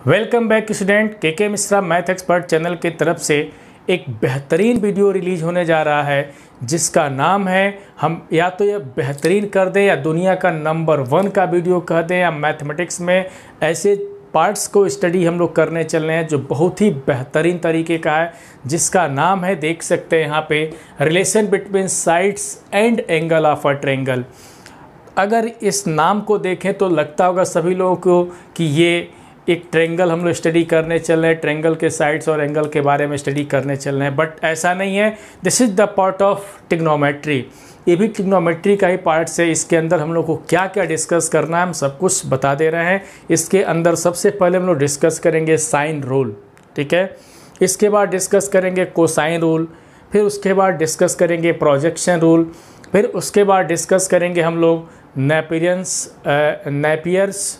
Welcome back student. के Mishra math expert channel की तरफ से एक बेहतरीन वीडियो रिलीज होने जा रहा है जिसका नाम है हम या तो यह बेहतरीन कर दें या दुनिया का नंबर 1 का वीडियो कह दें, या मैथमेटिक्स में ऐसे पार्ट्स को स्टडी हम लोग करने चल रहे हैं जो बहुत ही बेहतरीन तरीके का है, जिसका नाम है, देख सकते हैं यहाँ पे, relation between sides and angle of a triangle. अगर इस नाम को देखें तो लगता होगा सभी लोगों को कि ये एक ट्रायंगल हम लोग स्टडी करने चल रहे हैं, ट्रायंगल के साइड्स और एंगल के बारे में स्टडी करने चल रहे हैं, बट ऐसा नहीं है। This is the part of trigonometry. ये भी ट्रिग्नोमेट्री का ही पार्ट है। इसके अंदर हम लोग को क्या क्या डिस्कस करना है हम सब कुछ बता दे रहे हैं। इसके अंदर सबसे पहले हम लोग डिस्कस करेंगे साइन रूल, ठीक है। इसके बाद डिस्कस करेंगे कोसाइन रूल, फिर उसके बाद डिस्कस करेंगे प्रोजेक्शन रूल, फिर उसके बाद डिस्कस करेंगे हम लोग Napier's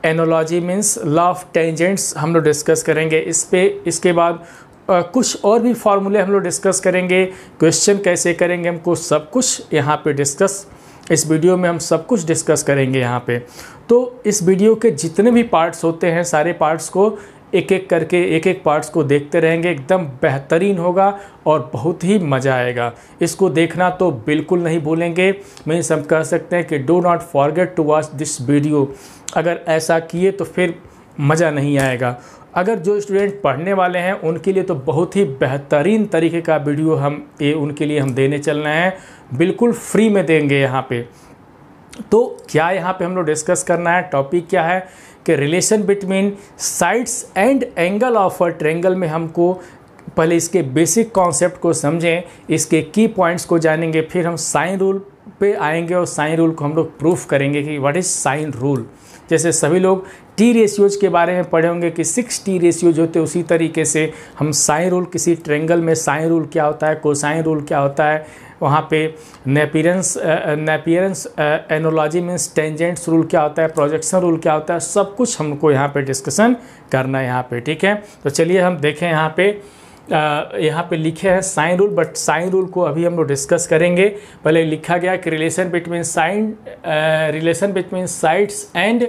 analogy means law of tangents हम लोग डिस्कस करेंगे इसके बाद कुछ और भी फार्मूले हम लोग डिस्कस करेंगे, क्वेश्चन कैसे करेंगे हमको सब कुछ यहाँ पे डिस्कस, इस वीडियो में हम सब कुछ डिस्कस करेंगे यहाँ पे। तो इस वीडियो के जितने भी पार्ट्स होते हैं सारे पार्ट्स को एक एक करके एक पार्ट्स को देखते रहेंगे, एकदम बेहतरीन होगा और बहुत ही मज़ा आएगा। इसको देखना तो बिल्कुल नहीं भूलेंगे। मीन्स हम कह सकते हैं कि do not forget to watch this video. अगर ऐसा किए तो फिर मज़ा नहीं आएगा। अगर जो स्टूडेंट पढ़ने वाले हैं उनके लिए तो बहुत ही बेहतरीन तरीके का वीडियो उनके लिए हम देने चल रहे हैं, बिल्कुल फ्री में देंगे यहाँ पे। तो क्या यहाँ पे हम लोग डिस्कस करना है, टॉपिक क्या है कि relation between sides and angle of a triangle में हमको पहले इसके बेसिक कॉन्सेप्ट को समझें, इसके की पॉइंट्स को जानेंगे, फिर हम साइन रूल पे आएंगे और साइन रूल को हम लोग प्रूफ करेंगे कि व्हाट इज़ साइन रूल। जैसे सभी लोग टी रेशियोज के बारे में पढ़े होंगे कि 6 टी रेशियोज होते हैं, उसी तरीके से हम साइन रूल, किसी ट्रायंगल में साइन रूल क्या होता है, कोसाइन रूल क्या होता है, वहाँ पे नेपियरेंस एनोलॉजी मीन्स टेंजेंट्स रूल क्या होता है, प्रोजेक्शन रूल क्या होता है, सब कुछ हमको यहाँ पे डिस्कशन करना है यहाँ पे, ठीक है। तो चलिए हम देखें यहाँ पे लिखे हैं sine rule, but sine rule को अभी हम लोग डिस्कस करेंगे। पहले लिखा गया कि relation between sides and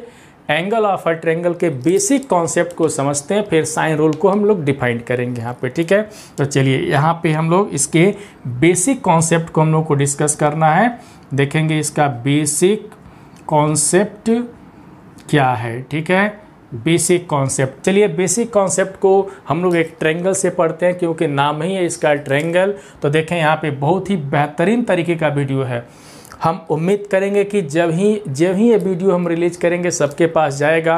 angle of a triangle के बेसिक कॉन्सेप्ट को समझते हैं, फिर साइन रूल को हम लोग डिफाइन करेंगे यहाँ पे, ठीक है। तो चलिए यहाँ पे हम लोग इसके बेसिक कॉन्सेप्ट को हम लोग को डिस्कस करना है, देखेंगे इसका बेसिक कॉन्सेप्ट क्या है, ठीक है। बेसिक कॉन्सेप्ट, चलिए बेसिक कॉन्सेप्ट को हम लोग एक ट्रायंगल से पढ़ते हैं क्योंकि नाम ही है इसका ट्रायंगल। तो देखें यहाँ पे बहुत ही बेहतरीन तरीके का वीडियो है। हम उम्मीद करेंगे कि जब ही ये वीडियो हम रिलीज करेंगे सबके पास जाएगा,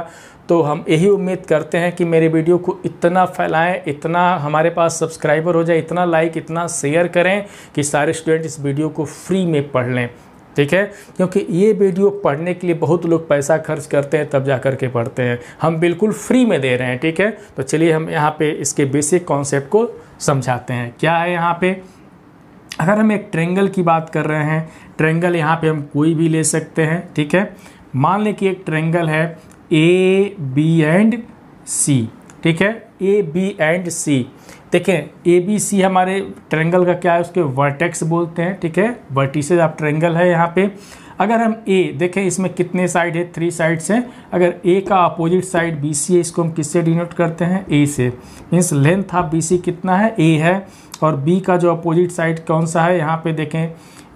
तो हम यही उम्मीद करते हैं कि मेरे वीडियो को इतना फैलाएं, इतना हमारे पास सब्सक्राइबर हो जाए, इतना लाइक, इतना शेयर करें कि सारे स्टूडेंट इस वीडियो को फ्री में पढ़ लें, ठीक है। क्योंकि ये वीडियो पढ़ने के लिए बहुत लोग पैसा खर्च करते हैं तब जा कर के पढ़ते हैं, हम बिल्कुल फ्री में दे रहे हैं, ठीक है। तो चलिए हम यहाँ पे इसके बेसिक कॉन्सेप्ट को समझाते हैं। क्या है यहाँ पे, अगर हम एक ट्रायंगल की बात कर रहे हैं, ट्रायंगल यहाँ पे हम कोई भी ले सकते हैं, ठीक है। मान लें कि एक ट्रायंगल है ए बी एंड सी, ठीक है, ए बी एंड सी। देखें ए बी सी हमारे ट्रायंगल का क्या है, उसके वर्टेक्स बोलते हैं, ठीक है, वर्टिसेस ऑफ ट्रायंगल है यहाँ पे। अगर हम ए देखें, इसमें कितने साइड है, 3 साइड्स हैं। अगर ए का अपोजिट साइड बी सी है, इसको हम किससे डिनोट करते हैं, ए से। Means length of B C कितना है, ए है, और बी का जो अपोजिट साइड कौन सा है, यहाँ पे देखें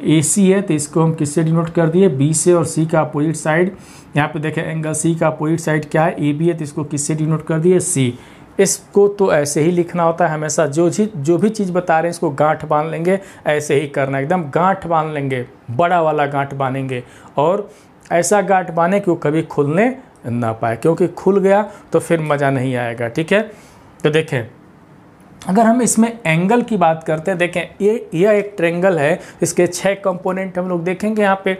ए सी है, तो इसको हम किससे डिनोट कर दिए, बी से। और सी का अपोजिट साइड, यहाँ पे देखें एंगल सी का अपोजिट साइड क्या है, ए बी है, तो इसको किससे डिनोट कर दिए, सी। इसको तो ऐसे ही लिखना होता है हमेशा, जो भी चीज़ बता रहे हैं इसको गांठ बांध लेंगे, ऐसे ही करना, एकदम गांठ बांध लेंगे, बड़ा वाला गांठ बांधेंगे, और ऐसा गांठ बांधे कि वो कभी खुलने ना पाए, क्योंकि खुल गया तो फिर मज़ा नहीं आएगा, ठीक है। तो देखें अगर हम इसमें एंगल की बात करते हैं, देखें यह एक ट्रायंगल है, इसके 6 कंपोनेंट हम लोग देखेंगे। यहाँ पे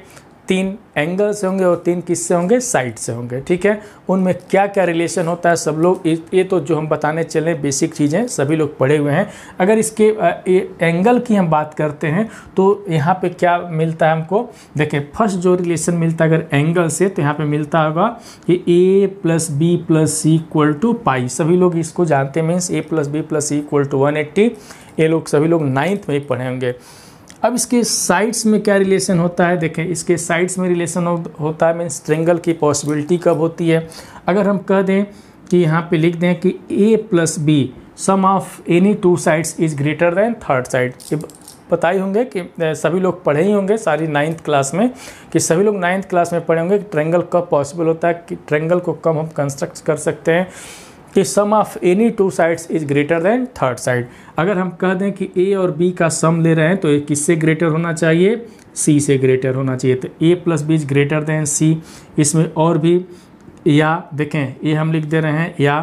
3 एंगल से होंगे और 3 किससे होंगे, साइड से होंगे, ठीक है। उनमें क्या क्या रिलेशन होता है सब लोग, ये तो जो हम बताने चले बेसिक चीज़ें सभी लोग पढ़े हुए हैं। अगर इसके एंगल की हम बात करते हैं तो यहाँ पे क्या मिलता है हमको, देखें फर्स्ट जो रिलेशन मिलता है अगर एंगल से, तो यहाँ पे मिलता होगा कि a + b + c equal to pi. सभी लोग इसको जानते हैं, means a + b + c equal to 180। ये लोग सभी लोग 9th में ही पढ़े होंगे। अब इसके साइड्स में क्या रिलेशन होता है, देखें इसके साइड्स में रिलेशन होता है मीन्स ट्रायंगल की पॉसिबिलिटी कब होती है। अगर हम कह दें कि यहाँ पे लिख दें कि a plus B sum of any two sides is greater than third side. ये पता ही होंगे कि सभी लोग पढ़े ही होंगे सारी 9th क्लास में, कि सभी लोग 9th क्लास में पढ़े होंगे कि ट्रायंगल कब पॉसिबल होता है, कि ट्रायंगल को कब हम कंस्ट्रक्ट कर सकते हैं कि sum of any two sides is greater than third side. अगर हम कह दें कि ए और बी का सम ले रहे हैं तो ये किससे ग्रेटर होना चाहिए, सी से ग्रेटर होना चाहिए। तो A plus B is greater than C. इसमें और भी, या देखें ये हम लिख दे रहे हैं, या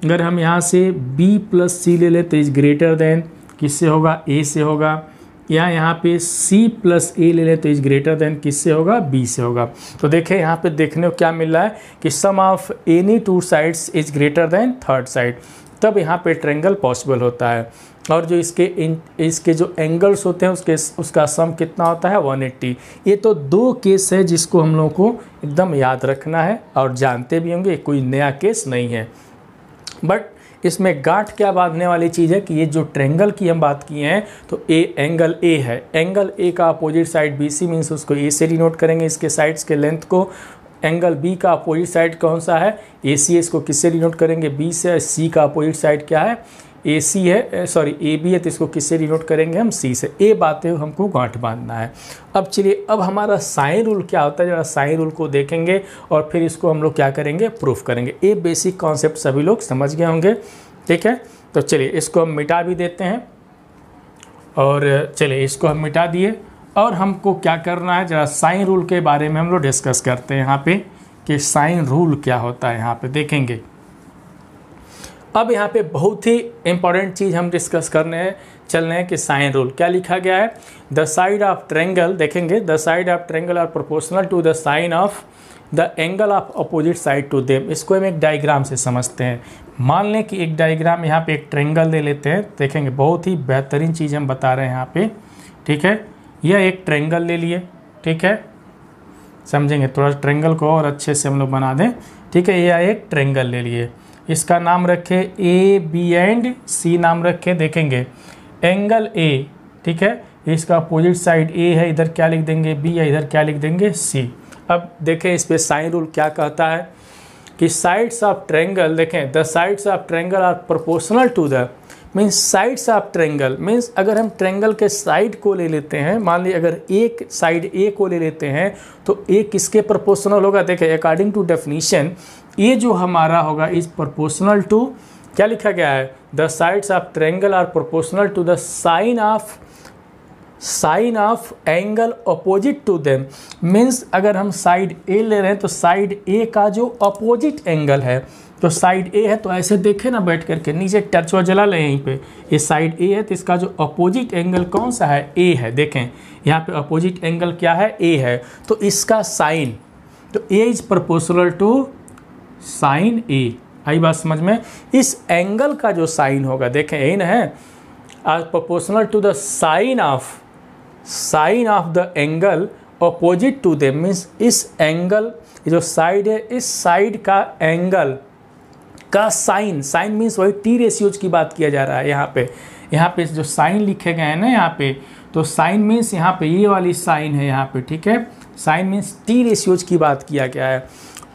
अगर हम यहाँ से बी प्लस सी ले लें तो इज ग्रेटर देन किससे होगा, ए से होगा। या यहाँ पे सी प्लस ए ले लें तो इज ग्रेटर देन किससे होगा, बी से होगा। तो देखें यहाँ पे देखने को क्या मिल रहा है कि sum of any two sides is greater than third side, तब यहाँ पे ट्रायंगल पॉसिबल होता है। और जो इसके जो एंगल्स होते हैं उसका सम कितना होता है, 180। ये तो 2 केस है जिसको हम लोगों को एकदम याद रखना है और जानते भी होंगे, कोई नया केस नहीं है। बट इसमें गांठ क्या बांधने वाली चीज़ है कि ये जो ट्रायंगल की हम बात किए हैं तो ए एंगल ए है, एंगल ए का opposite side B C means उसको ए से डिनोट करेंगे, इसके साइड्स के लेंथ को। एंगल बी का अपोजिट साइड कौन सा है, ए सी है, इसको किससे डिनोट करेंगे, बी से। सी का अपोजिट साइड क्या है, ए सी है, सॉरी ए बी है, तो इसको किससे डिनोट करेंगे हम, सी से। ये बातें हमको गांठ बांधना है। अब चलिए, अब हमारा साइन रूल क्या होता है, जरा साइन रूल को देखेंगे और फिर इसको हम लोग क्या करेंगे, प्रूफ करेंगे। ये बेसिक कॉन्सेप्ट सभी लोग समझ गए होंगे, ठीक है। तो चलिए इसको हम मिटा भी देते हैं, और चलिए इसको हम मिटा दिए। और हमको क्या करना है, जरा साइन रूल के बारे में हम लोग डिस्कस करते हैं यहाँ पे कि साइन रूल क्या होता है, यहाँ पे देखेंगे। अब यहाँ पे बहुत ही इंपॉर्टेंट चीज़ हम डिस्कस करने चल रहे हैं कि साइन रूल क्या लिखा गया है। द साइड ऑफ ट्रायंगल, देखेंगे, the side of triangle are proportional to the sine of the angle of opposite side to them. इसको हम एक डायग्राम से समझते हैं। मान लें कि एक डायग्राम, यहाँ पे एक ट्रायंगल ले लेते हैं, देखेंगे बहुत ही बेहतरीन चीज़ हम बता रहे हैं यहाँ पे, ठीक है। यह एक ट्रायंगल ले लिए, ठीक है, समझेंगे, थोड़ा ट्रायंगल को और अच्छे से हम लोग बना दें, ठीक है। यह एक ट्रायंगल ले लिए, इसका नाम रखे ए बी एंड सी नाम रखे, देखेंगे एंगल ए, ठीक है, इसका अपोजिट साइड ए है, इधर क्या लिख देंगे, बी है, इधर क्या लिख देंगे, सी। अब देखें इस पे साइन रूल क्या कहता है कि साइड्स ऑफ ट्रायंगल, देखें the sides of triangle are proportional to the, means sides of triangle means अगर हम ट्रायंगल के साइड को ले लेते हैं, मान लीजिए अगर एक साइड ए को ले लेते हैं तो ए किसके प्रोपोर्शनल होगा, देखें अकॉर्डिंग टू डेफिनीशन ये जो हमारा होगा इज प्रोपोर्शनल टू, क्या लिखा गया है, the sides of triangle are proportional to the sine of angle opposite to them. Means अगर हम साइड ए ले रहे हैं तो साइड ए का जो अपोजिट एंगल है, तो साइड ए है तो ऐसे देखें ना बैठ करके, नीचे टर्चवा जला लें यहीं पे, ये साइड ए है तो इसका जो अपोजिट एंगल कौन सा है, ए है। देखें यहाँ पे अपोजिट एंगल क्या है, ए है, तो इसका साइन, तो ए इज प्रोपोर्शनल टू साइन ए। आई बात समझ में, इस एंगल का जो साइन होगा, देखें यही ना है, are proportional to the sine of the angle opposite to them. Means इस एंगल जो साइड है, इस साइड का एंगल का साइन मीन्स वही टी रेशियोज की बात किया जा रहा है यहाँ पे जो साइन लिखे गए हैं ना यहाँ पे, तो साइन मीन्स यहाँ पे ये वाली साइन है यहाँ पे, ठीक है, साइन मीन्स टी रेशियोज की बात किया गया है।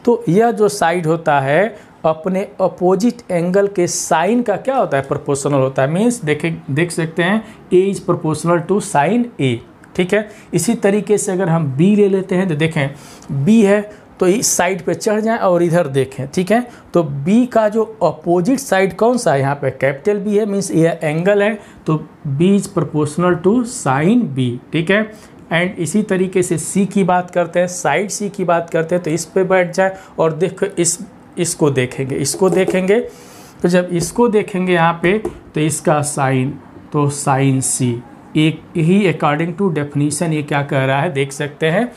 तो यह जो साइड होता है अपने अपोजिट एंगल के साइन का क्या होता है, प्रोपोर्शनल होता है। मीन्स देख सकते हैं ए इज प्रोपोर्शनल टू साइन ए, ठीक है। इसी तरीके से अगर हम बी ले लेते हैं तो देखें बी है तो इस साइड पे चढ़ जाएं और इधर देखें, ठीक है। तो बी का जो अपोजिट साइड कौन सा है, यहाँ पे कैपिटल बी है, मीन्स ये एंगल है, तो B is proportional to sine B, ठीक है। एंड इसी तरीके से सी की बात करते हैं, साइड सी की बात करते हैं, तो इस पे बैठ जाए और देखो इसको देखेंगे, तो जब इसको देखेंगे यहाँ पे तो इसका साइन, तो साइन सी, एक ही अकॉर्डिंग टू डेफिनीशन ये क्या कह रहा है, देख सकते हैं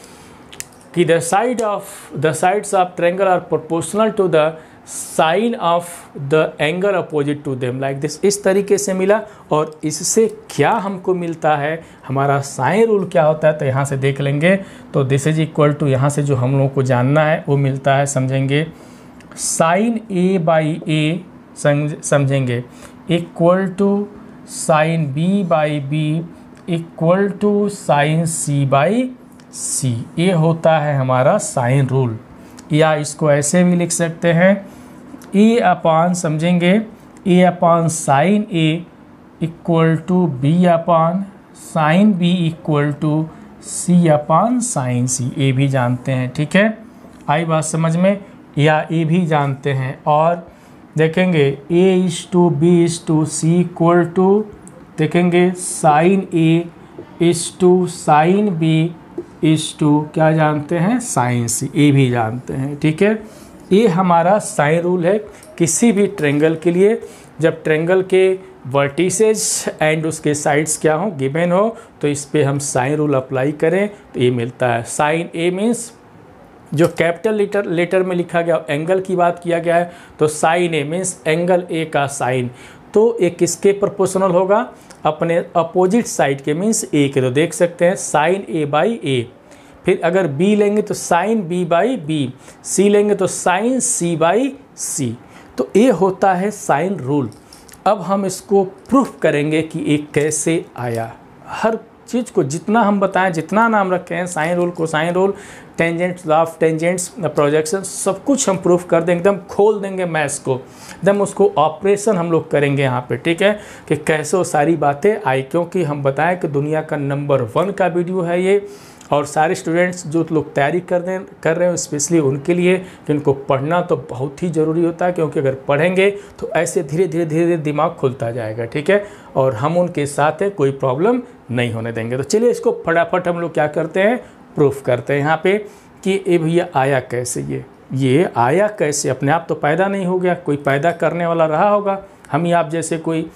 कि the sides of triangle are proportional to the sine of the angle opposite to them, like this. इस तरीके से मिला, और इससे क्या हमको मिलता है, हमारा साइन रूल क्या होता है, तो यहाँ से देख लेंगे। तो दिस इज इक्वल टू, यहाँ से जो हम लोगों को जानना है वो मिलता है, समझेंगे, साइन ए बाई ए समझेंगे equal to sine B by B equal to sine C by C. ये होता है हमारा साइन रूल, या इसको ऐसे भी लिख सकते हैं, ए अपान समझेंगे A upon sine A equal to B upon sine B equal to C upon sine C. ए भी जानते हैं, ठीक है, आई बात समझ में, या ए भी जानते हैं। और देखेंगे A is to B is to C equal to देखेंगे sine A is to sine B is to क्या जानते हैं, साइन सी। ए भी जानते हैं, ठीक है। ये हमारा साइन रूल है किसी भी ट्रेंगल के लिए। जब ट्रेंगल के वर्टिसेज एंड उसके साइड्स क्या हो, गिवन हो, तो इस पे हम साइन रूल अप्लाई करें तो ये मिलता है। साइन ए मीन्स जो कैपिटल लेटर में लिखा गया एंगल की बात किया गया है, तो sine A means angle A का साइन, तो ये किसके प्रोपोर्शनल होगा, अपने अपोजिट साइड के मीन्स ए के। तो देख सकते हैं साइन ए बाई ए। फिर अगर बी लेंगे तो साइन बी बाई बी, सी लेंगे तो साइन सी बाई सी। तो ये होता है साइन रूल। अब हम इसको प्रूफ करेंगे कि ये कैसे आया। हर चीज़ को जितना हम बताएं, जितना नाम रखे हैं, sine rule, cosine rule, tangents, law of tangents, projection, सब कुछ हम प्रूफ कर देंगे, एकदम खोल देंगे मैथ्स को, एकदम उसको ऑपरेशन हम लोग करेंगे यहाँ पे, ठीक है, कि कैसे वो सारी बातें आई। क्योंकि हम बताएं कि दुनिया का नंबर 1 का वीडियो है ये, और सारे स्टूडेंट्स जो लोग तैयारी कर रहे हैं स्पेशली उनके लिए, कि उनको पढ़ना तो बहुत ही ज़रूरी होता है। क्योंकि अगर पढ़ेंगे तो ऐसे धीरे धीरे दिमाग खुलता जाएगा, ठीक है, और हम उनके साथ है, कोई प्रॉब्लम नहीं होने देंगे। तो चलिए इसको फटाफट हम लोग क्या करते हैं, प्रूफ करते हैं यहाँ पे कि ये भैया आया कैसे। ये आया कैसे, अपने आप तो पैदा नहीं हो गया, कोई पैदा करने वाला रहा होगा, हम ही आप जैसे कोई।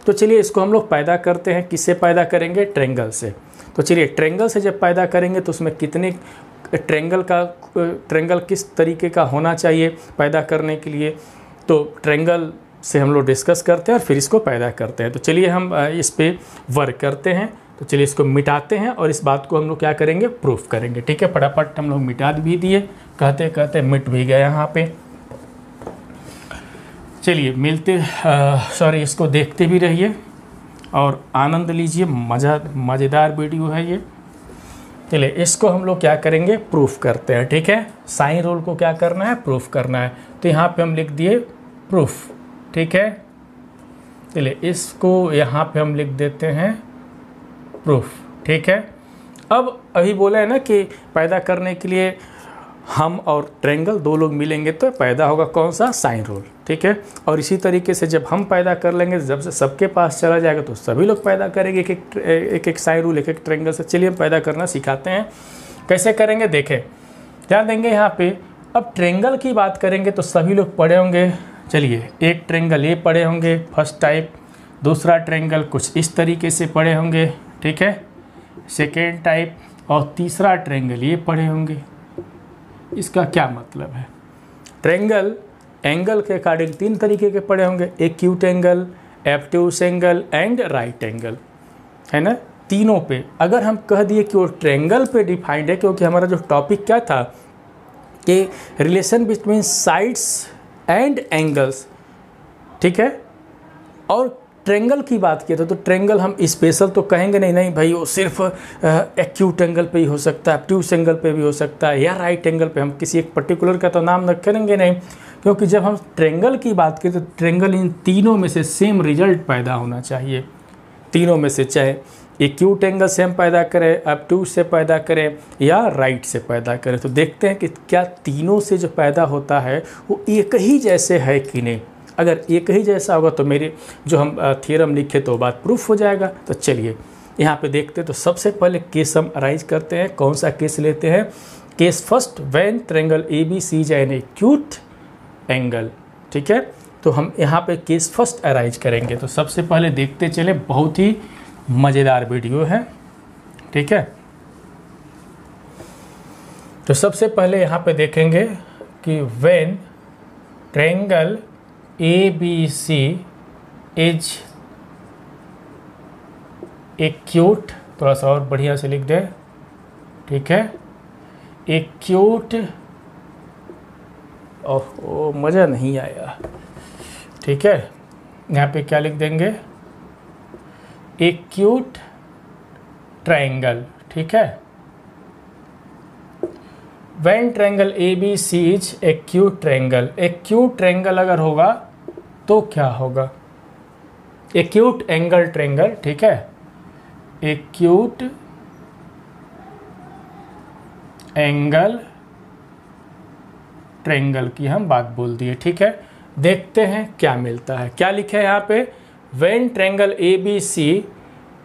तो चलिए इसको हम लोग पैदा करते हैं। किससे पैदा करेंगे, ट्रेंगल से। तो चलिए ट्रेंगल से जब पैदा करेंगे तो उसमें कितने ट्रेंगल किस तरीके का होना चाहिए पैदा करने के लिए, तो ट्रेंगल से हम लोग डिस्कस करते हैं और फिर इसको पैदा करते हैं। तो चलिए हम इस पे वर्क करते हैं। तो चलिए इसको मिटाते हैं और इस बात को हम लोग क्या करेंगे, प्रूफ करेंगे, ठीक है। फटाफट हम लोग मिटा भी दिए, कहते कहते मिट भी गए यहाँ पे। चलिए इसको देखते भी रहिए और आनंद लीजिए, मज़ेदार वीडियो है ये। चलिए इसको हम लोग क्या करेंगे, प्रूफ करते हैं, ठीक है। साइन रूल को क्या करना है, प्रूफ करना है। तो यहाँ पे हम लिख दिए प्रूफ, ठीक है। चलिए इसको यहाँ पे हम लिख देते हैं प्रूफ, ठीक है। अब अभी बोला है ना कि पैदा करने के लिए हम और ट्रेंगल दो लोग मिलेंगे तो पैदा होगा कौन सा, साइन रूल, ठीक है। और इसी तरीके से जब हम पैदा कर लेंगे, जब से सबके पास चला जाएगा तो सभी लोग पैदा करेंगे एक एक साइन रूल, एक एक ट्रेंगल से। चलिए हम पैदा करना सिखाते हैं, कैसे करेंगे देखें, ध्यान देंगे यहाँ पे। अब ट्रेंगल की बात करेंगे तो सभी लोग पढ़े होंगे। चलिए एक ट्रेंगल ये पढ़े होंगे फर्स्ट टाइप, दूसरा ट्रेंगल कुछ इस तरीके से पढ़े होंगे, ठीक है, सेकेंड टाइप, और तीसरा ट्रेंगल ये पढ़े होंगे। इसका क्या मतलब है, ट्रेंगल एंगल के अकॉर्डिंग 3 तरीके के पढ़े होंगे, acute angle, obtuse angle and right angle, है ना। तीनों पे अगर हम कह दिए कि वो ट्रेंगल पे डिफाइंड है, क्योंकि हमारा जो टॉपिक क्या था कि relation between sides and angles, ठीक है। और ट्रेंगल की बात किया था तो ट्रेंगल हम स्पेशल तो कहेंगे नहीं भाई वो सिर्फ एक्यूट एंगल पे ही हो सकता है, एब्ट्यूस एंगल पे भी हो सकता है, या राइट एंगल पे। हम किसी एक पर्टिकुलर का तो नाम न करेंगे नहीं, क्योंकि जब हम ट्रेंगल की बात करें तो ट्रेंगल इन तीनों में से सेम रिजल्ट पैदा होना चाहिए। तीनों में से चाहे एक्यूट एंगल से हम पैदा करें, एब्ट्यूस से पैदा करें, या राइट से पैदा करें। तो देखते हैं कि क्या तीनों से जो पैदा होता है वो एक ही जैसे है कि नहीं। अगर एक ही जैसा होगा तो मेरे जो हम थ्योरम लिखे तो बात प्रूफ हो जाएगा। तो चलिए यहाँ पे देखते हैं। तो सबसे पहले केस हम अराइज करते हैं। कौन सा केस लेते हैं, case first, when triangle ABC an acute angle, ठीक है। तो हम यहाँ पे केस फर्स्ट अराइज करेंगे। तो सबसे पहले देखते चले, बहुत ही मज़ेदार वीडियो है, ठीक है। तो सबसे पहले यहाँ पे देखेंगे कि when triangle ABC is acute, थोड़ा सा और बढ़िया से लिख दे, ठीक है, एक्यूट, ओह मज़ा नहीं आया, ठीक है। यहाँ पे क्या लिख देंगे, एक्यूट ट्रायंगल, ठीक है। When triangle A B C is acute triangle, acute triangle अगर होगा तो क्या होगा, एक्यूट एंगल ट्रायंगल, ठीक है, एक्यूट एंगल ट्रायंगल की हम बात बोल दिए, ठीक है। देखते हैं क्या मिलता है, क्या लिखा है यहाँ पे, when triangle A B C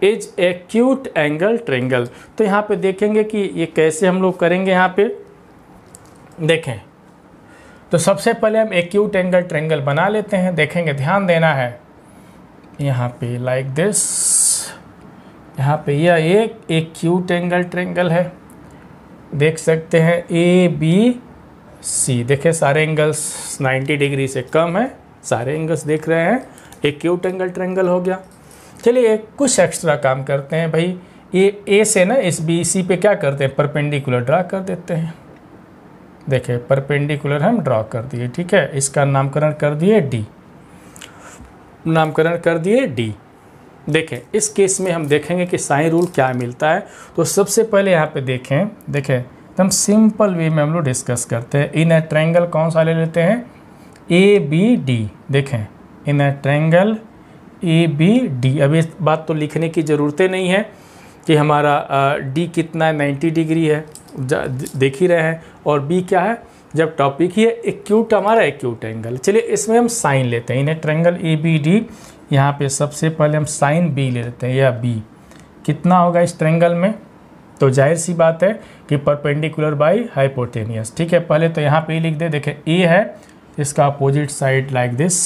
is acute angle triangle. तो यहाँ पे देखेंगे कि ये कैसे हम लोग करेंगे। यहाँ पे देखें तो सबसे पहले हम एक्यूट एंगल ट्रायंगल बना लेते हैं, देखेंगे, ध्यान देना है यहाँ पे लाइक दिस, यहाँ पे यह एक एक्यूट एंगल ट्रायंगल है, देख सकते हैं ए बी सी, देखें सारे एंगल्स 90 डिग्री से कम है, सारे एंगल्स देख रहे हैं, एक्यूट एंगल ट्रायंगल हो गया। चलिए कुछ एक्स्ट्रा काम करते हैं भाई, ये ए से ना इस बी सी पे क्या करते हैं, परपेंडिकुलर ड्रा कर देते हैं। देखें परपेंडिकुलर हम ड्रॉ कर दिए, ठीक है, इसका नामकरण कर दिए डी, नामकरण कर दिए डी। देखें इस केस में हम देखेंगे कि साइन रूल क्या मिलता है। तो सबसे पहले यहाँ पे देखें एकदम सिंपल वे में हम लोग डिस्कस करते हैं। इन ए ट्रायंगल कौन सा ले लेते हैं, ए बी डी। देखें in a triangle A B D, अब इस बात तो लिखने की ज़रूरत नहीं है कि हमारा डी कितना है, 90 डिग्री है, देख ही रहे हैं, और बी क्या है, जब टॉपिक ही है एक्यूट, हमारा एक्यूट एंगल। चलिए इसमें हम साइन लेते हैं, in a triangle A B D, यहाँ पे सबसे पहले हम साइन बी ले लेते हैं, या बी कितना होगा इस ट्रायंगल में, तो जाहिर सी बात है कि परपेंडिकुलर बाई हाइपोटेनियस, ठीक है। पहले तो यहाँ पे लिख दे, देखें ए है, इसका अपोजिट साइड लाइक दिस,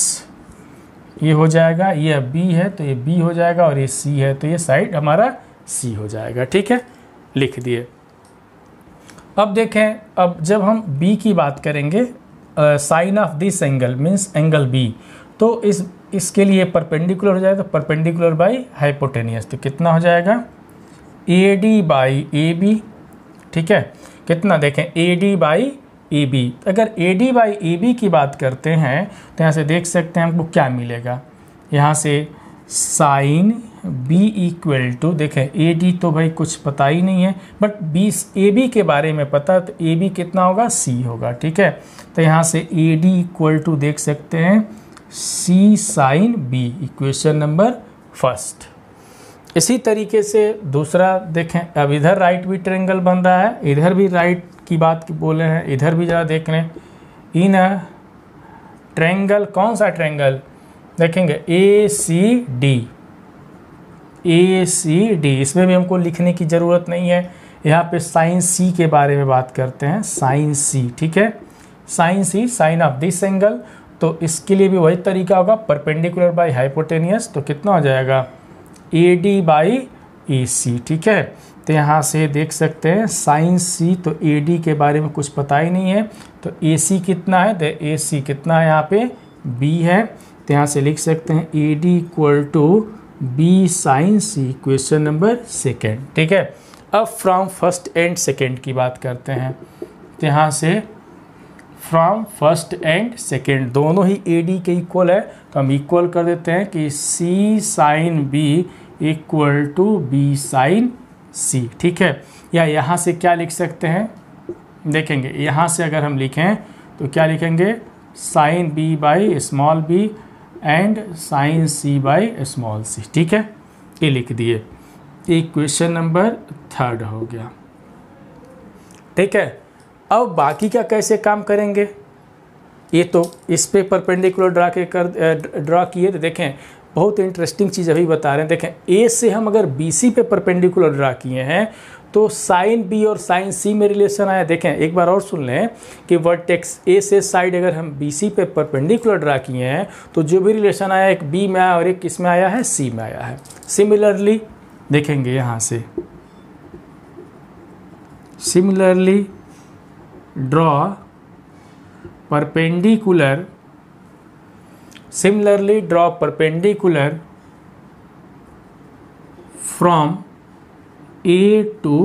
ये हो जाएगा, ये बी है तो ये बी हो जाएगा, और ये सी है तो ये साइड हमारा सी हो जाएगा, ठीक है, लिख दिए। अब देखें, अब जब हम बी की बात करेंगे, sine of this angle means angle B, तो इसके लिए परपेंडिकुलर हो जाएगा, तो परपेंडिकुलर बाई हाइपोटेनियस, तो कितना हो जाएगा, A D by A B, ठीक है, कितना देखें A D by A B. अगर A D by A B की बात करते हैं तो यहाँ से देख सकते हैं हमको क्या मिलेगा, यहाँ से साइन बी इक्वल टू, देखें ए डी तो भाई कुछ पता ही नहीं है, बट बी ए बी के बारे में पता है, तो ए बी कितना होगा, सी होगा, ठीक है। तो यहाँ से ए डी इक्वल टू देख सकते हैं C sine B, equation number first. इसी तरीके से दूसरा देखें, अब इधर राइट भी ट्रायंगल बन रहा है, इधर भी राइट की बात बोले हैं, इधर भी ज़रा देख लें, इन ट्रायंगल कौन सा ट्रायंगल देखेंगे, ए सी डी, ए सी डी, इसमें भी हमको लिखने की ज़रूरत नहीं है, यहाँ पे साइन सी के बारे में बात करते हैं, साइन सी, ठीक है, sine C, sine of this angle, तो इसके लिए भी वही तरीका होगा, परपेंडिकुलर बाई हाइपोटेनियस, तो कितना हो जाएगा, A D by A C, ठीक है। तो यहाँ से देख सकते हैं साइन सी, तो ए डी के बारे में कुछ पता ही नहीं है, तो ए सी कितना है, तो ए सी कितना है, यहाँ पे बी है, तो यहाँ से लिख सकते हैं A D equal to B sine C, equation number second, ठीक है। अब फ्रॉम फर्स्ट एंड सेकेंड की बात करते हैं, तो यहाँ से फ्रॉम फर्स्ट एंड सेकेंड दोनों ही ए डी के इक्वल है, तो हम इक्वल कर देते हैं कि C sine B equal to B sine C, ठीक है। या यहाँ से क्या लिख सकते हैं, देखेंगे यहाँ से अगर हम लिखें तो क्या लिखेंगे, sine B by small B and sine C by small C, ठीक है, ये लिख दिए, इक्वेशन नंबर थर्ड हो गया, ठीक है। अब बाकी का कैसे काम करेंगे, ये तो इस पे परपेंडिकुलर ड्रा किए, तो देखें बहुत इंटरेस्टिंग चीज़ अभी बता रहे हैं। देखें ए से हम अगर बी सी पे परपेंडिकुलर ड्रा किए हैं तो साइन बी और साइन सी में रिलेशन आया। देखें एक बार और सुन लें कि वर्टेक्स ए से साइड अगर हम बी सी पे परपेंडिकुलर ड्रा किए हैं तो जो भी रिलेशन आया एक बी में आया और एक किस में आया है, सी में आया है। सिमिलरली देखेंगे यहाँ से, similarly draw perpendicular, similarly draw perpendicular from A to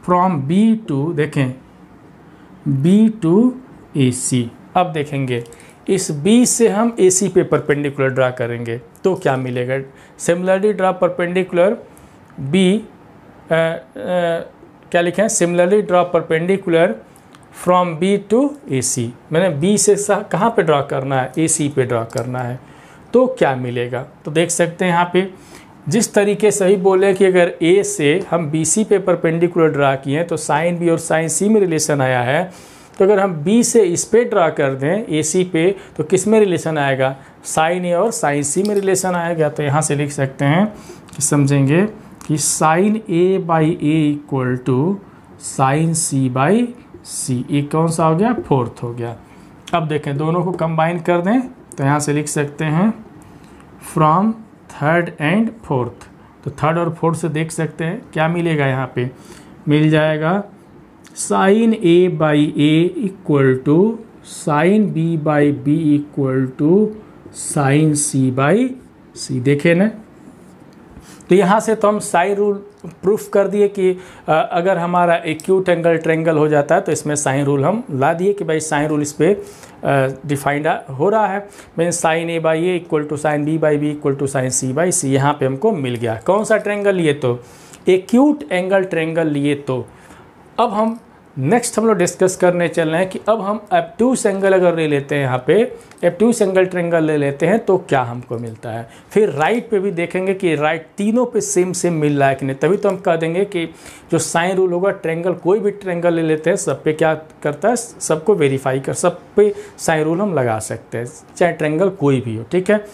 from B to, देखें B to AC। अब देखेंगे इस B से हम AC पे परपेंडिकुलर ड्रा करेंगे तो क्या मिलेगा, सिमिलरली ड्रा परपेंडिकुलर B क्या लिखे हैं, similarly draw perpendicular from B to A C. मैंने बी से कहाँ पे ड्रॉ करना है, ए सी पे ड्रॉ करना है, तो क्या मिलेगा। तो देख सकते हैं यहाँ पे जिस तरीके से ही बोले कि अगर ए से हम बी सी पे परपेंडिकुलर ड्रा किए हैं तो साइन बी और साइन सी में रिलेशन आया है, तो अगर हम बी से इस पे ड्रा कर दें ए सी पे तो किस में रिलेशन आएगा, साइन ए और साइन सी में रिलेशन आएगा। तो यहाँ से लिख सकते हैं कि समझेंगे कि sine A by A equal to sine C by C. ये कौन सा हो गया, फोर्थ हो गया। अब देखें दोनों को कंबाइन कर दें तो यहाँ से लिख सकते हैं फ्रॉम थर्ड एंड फोर्थ। तो थर्ड और फोर्थ से देख सकते हैं क्या मिलेगा, यहाँ पे मिल जाएगा sine A by A equal to sine B by B equal to sine C by C. देखें ना, तो यहाँ से तो हम साइन रूल प्रूफ कर दिए कि अगर हमारा एक्यूट एंगल ट्रायंगल हो जाता है तो इसमें साइन रूल हम ला दिए कि भाई साइन रूल इस पर डिफाइंड हो रहा है। Mean sine A by A equal to sine B by B equal to sine C by C. यहाँ पे हमको मिल गया कौन सा ट्रायंगल लिए, तो एक्यूट एंगल ट्रायंगल लिए। तो अब हम नेक्स्ट हम लोग डिस्कस करने चल रहे हैं कि अब हम एब्ट्यूस एंगल अगर ले लेते हैं, यहाँ पे एब्ट्यूस एंगल ट्रायंगल ले लेते हैं तो क्या हमको मिलता है। फिर राइट पे भी देखेंगे कि राइट तीनों पे सेम सेम मिल रहा है कि नहीं, तभी तो हम कह देंगे कि जो साइन रूल होगा ट्रायंगल कोई भी ट्रायंगल ले लेते हैं सब पे क्या करता है, सबको वेरीफाई कर, सब पे साइन रूल हम लगा सकते हैं चाहे ट्रायंगल कोई भी हो। ठीक है,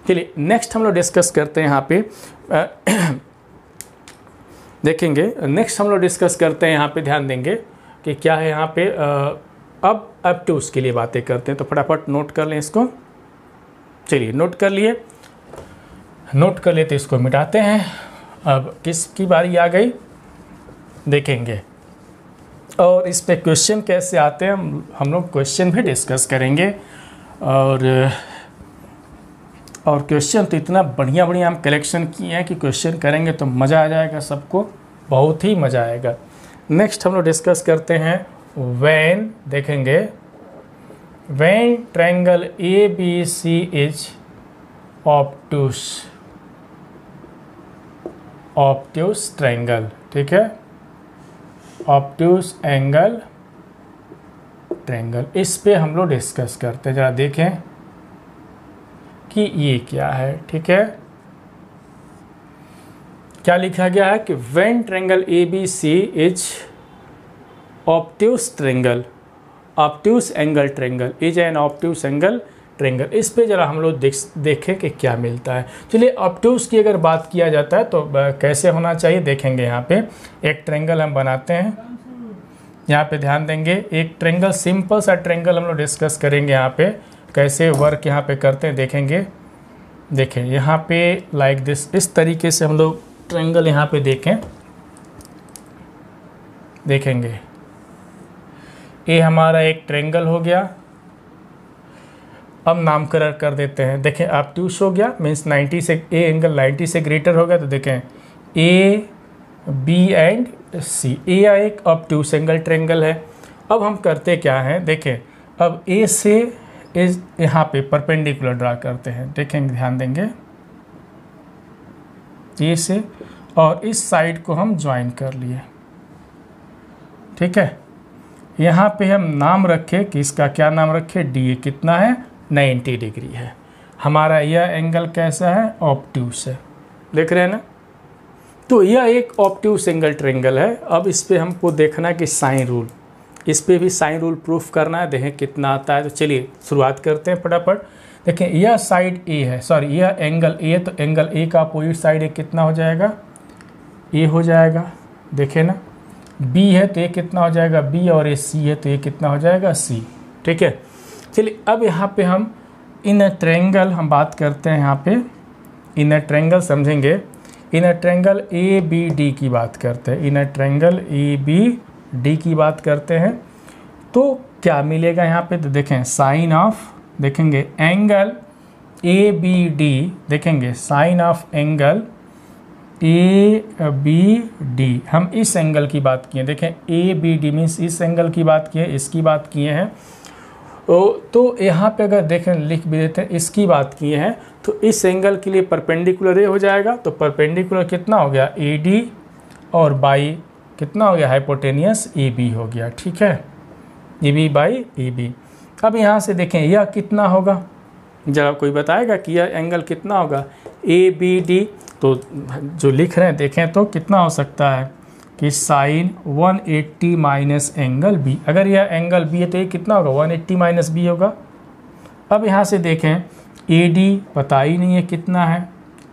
चलिए नेक्स्ट हम लोग डिस्कस करते हैं। यहाँ पे देखेंगे नेक्स्ट हम लोग डिस्कस करते हैं, यहाँ पे ध्यान देंगे कि क्या है यहाँ पे। अब एब्ट्यूस के लिए बातें करते हैं तो फटाफट नोट कर लें इसको। चलिए नोट कर लिए, नोट कर लेते इसको मिटाते हैं। अब किसकी बारी आ गई देखेंगे, और इस पे क्वेश्चन कैसे आते हैं हम लोग क्वेश्चन भी डिस्कस करेंगे। और क्वेश्चन तो इतना बढ़िया बढ़िया हम कलेक्शन किए हैं कि क्वेश्चन करेंगे तो मज़ा आ जाएगा, सबको बहुत ही मज़ा आएगा। नेक्स्ट हम लोग डिस्कस करते हैं व्हेन, देखेंगे when triangle A B C is obtuse, obtuse triangle. ठीक है, ऑब्ट्यूस एंगल ट्रायंगल, इस पे हम लोग डिस्कस करते हैं। जरा देखें कि ये क्या है। ठीक है, क्या लिखा गया है कि when triangle A B C is obtuse triangle, obtuse angle triangle is an obtuse angle triangle. इस पे जरा हम लोग देखें कि क्या मिलता है। चलिए ऑब्ट्यूस की अगर बात किया जाता है तो कैसे होना चाहिए देखेंगे। यहाँ पे एक ट्रायंगल हम बनाते हैं, यहाँ पे ध्यान देंगे एक ट्रायंगल, सिंपल सा ट्रायंगल हम लोग डिस्कस करेंगे। यहाँ पे कैसे वर्क यहाँ पे करते हैं देखेंगे। देखें यहाँ पे लाइक दिस, इस तरीके से हम लोग ट्रायंगल यहाँ पे देखेंगे। ये हमारा एक ट्रायंगल हो गया। अब नामकरण कर देते हैं। देखें ऑब्ट्यूस हो गया, मीन्स 90 से ए एंगल 90 से ग्रेटर हो गया। तो देखें ए बी एंड सी, ए एक ऑब्ट्यूस एंगल ट्रायंगल है। अब हम करते क्या हैं देखें, अब ए से इस यहाँ पे परपेंडिकुलर ड्रा करते हैं। देखेंगे ध्यान देंगे ए से, और इस साइड को हम ज्वाइन कर लिए। ठीक है, यहाँ पे हम नाम रखें कि इसका क्या नाम रखें, डी ए कितना है 90 डिग्री है। हमारा यह एंगल कैसा है, ऑब्ट्यूस है। देख रहे हैं ना, तो यह एक ऑब्ट्यूस एंगल ट्रायंगल है। अब इस पे हमको देखना है कि साइन रूल, इस पे भी साइन रूल प्रूफ करना है, देखें कितना आता है। तो चलिए शुरुआत करते हैं फटाफट। देखें यह साइड ए है, सॉरी यह एंगल ए, तो एंगल ए का अपोजिट साइड ए कितना हो जाएगा, ए हो जाएगा। देखें ना, बी है तो ये कितना हो जाएगा बी, और ये सी है तो ये कितना हो जाएगा सी। ठीक है, चलिए अब यहाँ पे हम इन ट्रायंगल हम बात करते हैं। यहाँ पे इन ट्रायंगल समझेंगे, in triangle A B D की बात करते हैं। In triangle A B D की बात करते हैं तो क्या मिलेगा यहाँ पे, तो देखें साइन ऑफ, देखेंगे एंगल ए बी डी, देखेंगे sine of angle A B D. हम इस एंगल की बात किए, देखें ए बी डी मीन्स इस एंगल की बात किए, इसकी बात किए हैं। तो यहाँ पे अगर देखें लिख भी देते हैं इसकी बात किए हैं, तो इस एंगल के लिए परपेंडिकुलर ए हो जाएगा। तो परपेंडिकुलर कितना हो गया ए डी, और बाई कितना हो गया, हाइपोटेनियस ए बी हो गया, ठीक है, A B by A B. अब यहाँ से देखें यह कितना होगा, जरा कोई बताएगा कि यह एंगल कितना होगा, ए बी डी। तो जो लिख रहे हैं देखें तो कितना हो सकता है कि साइन 180 माइनस एंगल बी। अगर यह एंगल बी है तो ये कितना होगा, 180 माइनस बी होगा। अब यहाँ से देखें ए डी पता ही नहीं है कितना है,